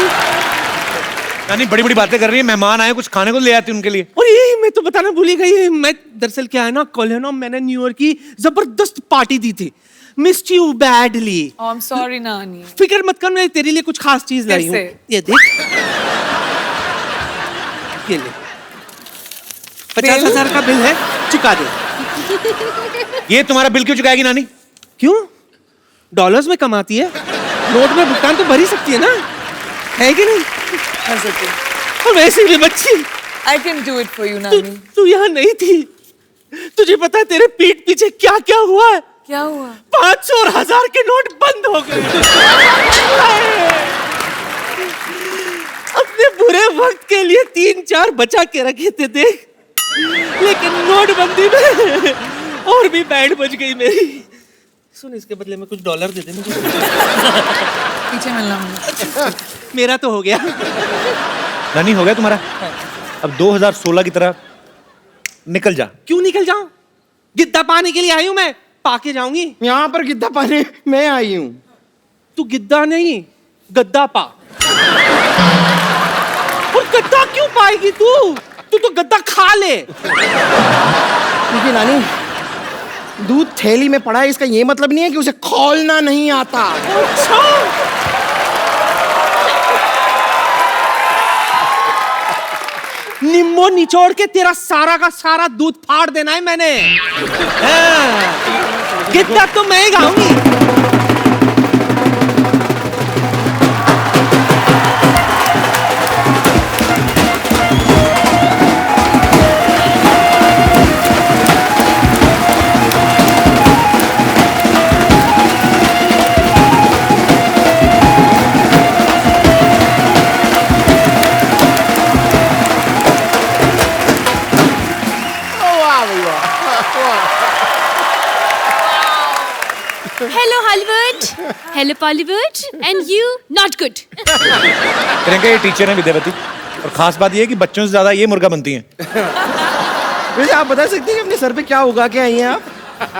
यानी बड़ी बड़ी बातें कर रही है, मेहमान आए कुछ खाने को ले आती उनके लिए। और ये मैं तो बताना भूल ही गई, मैं दरअसल क्या है ना, कल है ना मैंने न्यू ईयर की जबरदस्त पार्टी दी थी। Missed you badly. I am sorry नानी। फिक्र मत कर, मैं तेरे लिए कुछ खास चीज लाई हूँ। ये देख, ये ले 50,000 का बिल है, चुका दे। ये तुम्हारा बिल क्यों चुकाएगी नानी? क्यों? डॉलर्स में कमाती है, नोट में भुगतान तो भर ही सकती है ना, है कि नहीं? और वैसे भी बच्ची, I can do it for you, नानी। तू यहाँ नहीं थी, तुझे पता है तेरे पीठ पीछे क्या क्या हुआ है? क्या हुआ? 500 और 1000 के नोट बंद हो गए। अपने बुरे वक्त के लिए 3-4 बचा के रखे थे देख, लेकिन नोटबंदी में और भी बैंड बज गई मेरी। सुन, इसके बदले में कुछ डॉलर दे दे मुझे। पीछे मिलना मुझे। मेरा तो हो गया। नानी हो गया तुम्हारा? अब 2016 की तरह निकल जा। क्यों निकल जाऊं? गिद्दा पाने के लिए आई हूं मैं, पाके जाऊंगी। यहाँ पर गिद्दा पाने मैं आई हूँ। तू गिद्दा नहीं, गद्दा पा। और गद्दा क्यों पाएगी तू? तू तो गद्दा खा ले। क्योंकि नानी, दूध थैली में पड़ा है, इसका ये मतलब नहीं है कि उसे खोलना नहीं आता। अच्छा। निम्बो निचोड़ के तेरा सारा का सारा दूध फाड़ देना है मैंने। हाँ। गिद्दा तो मैं ही गाऊंगी। Hello Hollywood, hello Bollywood, and you not good. Priyanka ये टीचर है विद्यावती, और खास बात ये है कि बच्चों से ज्यादा ये मुर्गा बनती हैं। वैसे आप बता सकते हैं कि अपने सर पे क्या उगा के आई हैं आप?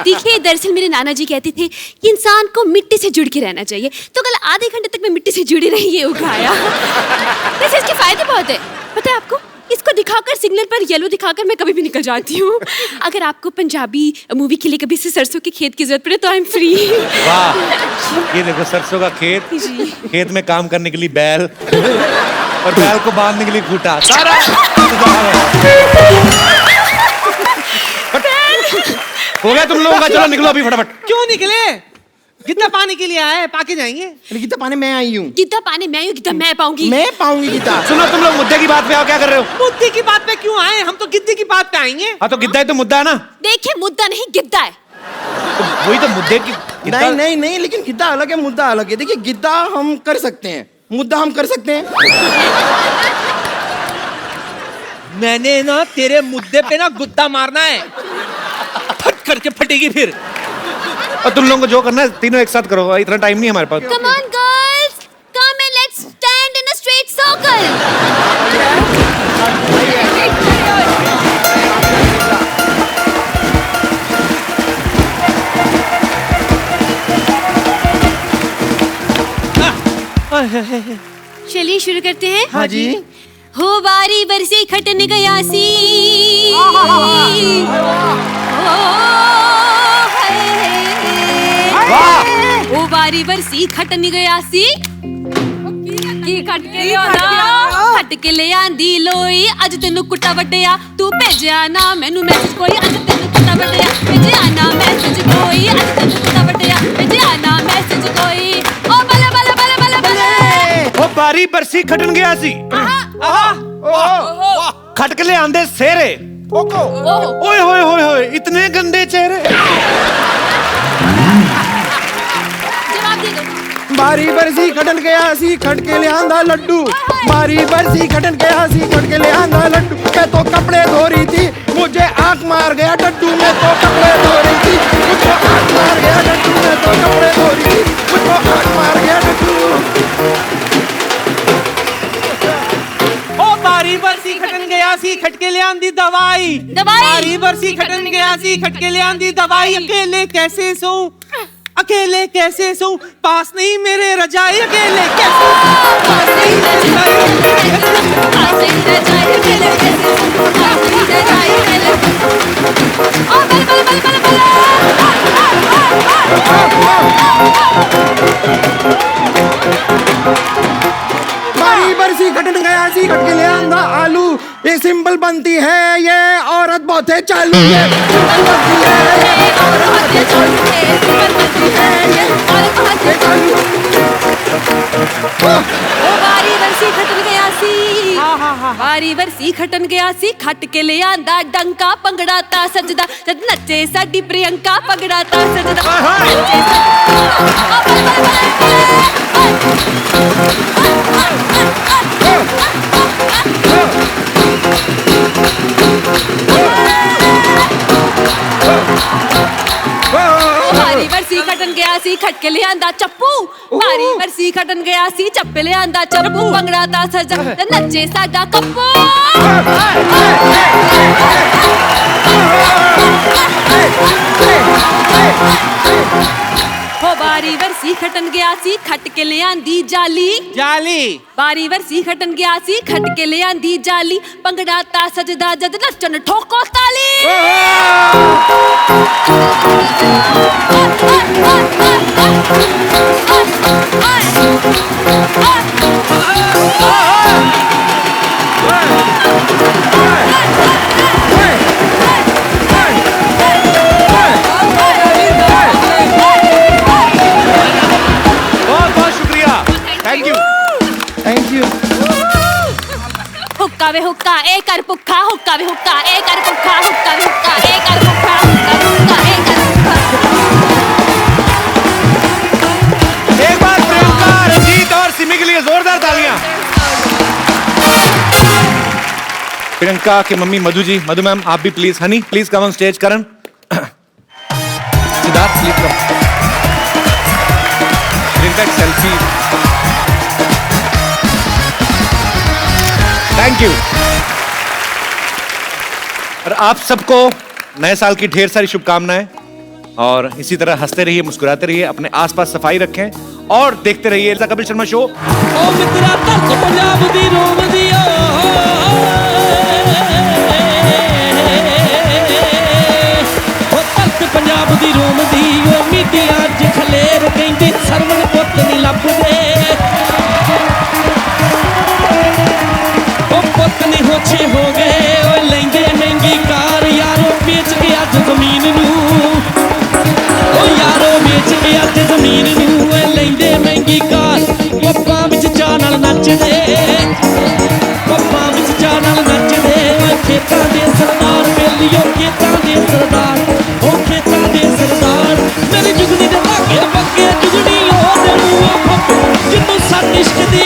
देखिए, दरअसल मेरे नाना जी कहते थे कि इंसान को मिट्टी से जुड़ के रहना चाहिए, तो कल आधे घंटे तक मैं मिट्टी से जुड़ी रही, ये उगाया। वैसे इसके फायदे बहुत है, पता है आपको? इसको दिखाकर, सिग्नल पर येलो दिखाकर मैं कभी भी निकल जाती हूँ। अगर आपको पंजाबी मूवी के लिए कभी से सरसों के खेत की जरूरत पड़े तो आई एम फ्री। वाह, ये देखो सरसों का खेत, खेत में काम करने के लिए बैल और बैल को बांधने के लिए खूंटा, सारा हो गया तुम लोगों का। चलो निकलो अभी फटाफट। क्यों निकले? गिद्दा पाने के लिए आए, पाके जाएंगे। अरे गिद्दा पाने मैं आई हूँ। गिद्दा पाने मैं आई हूँ, गिद्दा मैं पाऊंगी। मैं पाऊंगी गिद्दा। सुनो तुम लोग मुद्दे की बात पे आओ, क्या कर रहे हो? मुद्दे की बात पे क्यों आए? हम तो गिद्दे की बात पे आएंगे। हाँ तो गिद्दा है तो मुद्दा है ना। देखिए, मुद्दा नहीं गिद्दा है। तो वही तो मुद्दे की नहीं नहीं नहीं, लेकिन गिद्दा अलग है, मुद्दा अलग है। देखिए, गिद्दा हम कर सकते हैं, मुद्दा हम कर सकते हैं। मैंने ना तेरे मुद्दे पे ना गुद्दा मारना है, फट करके फटेगी फिर। और तुम लोगों को जो करना है तीनों एक साथ करो, इतना टाइम नहीं हमारे पास। Come on girls, come and let's stand in a straight circle. चलिए शुरू करते हैं। हाँ जी। हो बारी बरसी खटन गयासी, ओ बारी बरसी खटन गयासी, की खट के ले आंदी लोई, अज तेनू कुट्टा वड्डिया, तू भेजिया ना मैनू मैसेज कोई, अज तेनू कुट्टा वड्डिया, भेजिया ना मैसेज कोई, अज तेनू कुट्टा वड्डिया, भेजिया ना मैसेज कोई। ओ बले बले बले बले बले, ओ बारी बरसी खटन गया सी, खट के ले आंदे सेरे, ओए होए होए होए इतने गंदे चेहरे। बारी बरसी खटन गया सी, खट के ले आंदा लड्डू, बारी बरसी खटन गया सी, खट के ले आंदा लड्डू। मैं तो कपड़े धो रही थी, मुझे आंख मार गया डड्डू, मैं तो कपड़े धो रही थी, मुझको आंख मार गया डड्डू, मैं तो कपड़े धो रही थी, मुझको आंख मार गया डड्डू। ओ बारी बरसी खटन गया सी, खट के ले आंदी दवाई, बारी बरसी खटन गया सी, खट के ले आंदी दवाई। अकेले कैसे सोऊं, अकेले कैसे सोऊं, पास नहीं मेरे रजाई, अकेले कैसे पास नहीं मेरे बारी बरसी खटन गया सी, खट के ले आंदा आलू, ये सिंपल बनती है ये औरत बहुत है चालू, ये सिंपल बनती है ये औरत बहुत है चालू, ये सिंपल बनती है ये औरत बहुत है चालू। ओ बारी बरसी खटन गया सी, बारी बरसी खटन गया सी, खट के ले आंदा डंका, पंगड़ा ता सजदा, जद नचे साडी प्रियंका, पंगड़ा ता सजदा। बारी बरसी खटन गया सी, खट के ले आंदा चप्पू, बारी बरसी खटन गया सी, चप्पे ले आंदा चप्पू, पंगड़ा ता सजा, नचे साडा कप्पू। हो बारी बरसी खटन गया सी, खट के ले आंदी जाली, जाली, बारी बरसी खटन गया सी, खट के ले आंदी जाली, पंगड़ा ता सजदा, जद नचन ठोको ताली। बहुत बहुत शुक्रिया, थैंक यू थैंक यू। हुक्का वे हुक्का ए कर पुक्का, हुक्का वे हुक्का ए कर पुक्का, हुक्का वे हुक्का ए कर पुक्का, हुक्का वे हुक्का ए कर पुक्का। एक बार प्रियंका, रंजीत और सिमी के लिए जोरदार तालियां। प्रियंका के मम्मी मधु जी, मधु मैम आप भी please, honey please come on stage, Karan Siddharth please come, Priyanka एक सेल्फी, थैंक यू। आप सबको नए साल की ढेर सारी शुभकामनाएं और इसी तरह हंसते रहिए, मुस्कुराते रहिए, अपने आसपास सफाई रखें और देखते रहिए द कपिल शर्मा शो। ओ मित्रा धरत पंजाब दी रोम दी पंजाब दी रोम दी ओ मीडिया च खलेर कहंदे सरवण पुੱਤ नहीं लभदे ओ पुੱਤ नहीं होछे हो गए ओ लेंगे महंगी कार यारो बेच के अज जमीन नू ओ यारो बेच के अज जमीन नू ओ लेंगे महंगी कार पप्पा विच चा नाल नचदे पप्पा विच चा नाल नचदे ओ खेतां दे सरदार बेलियो खेतां दे सरदार ओ खेतां दे सरदार मेरी जुगनी दे लागे पक्के जुगनी ओ दे मुंह जिन्नू सट इश्क दी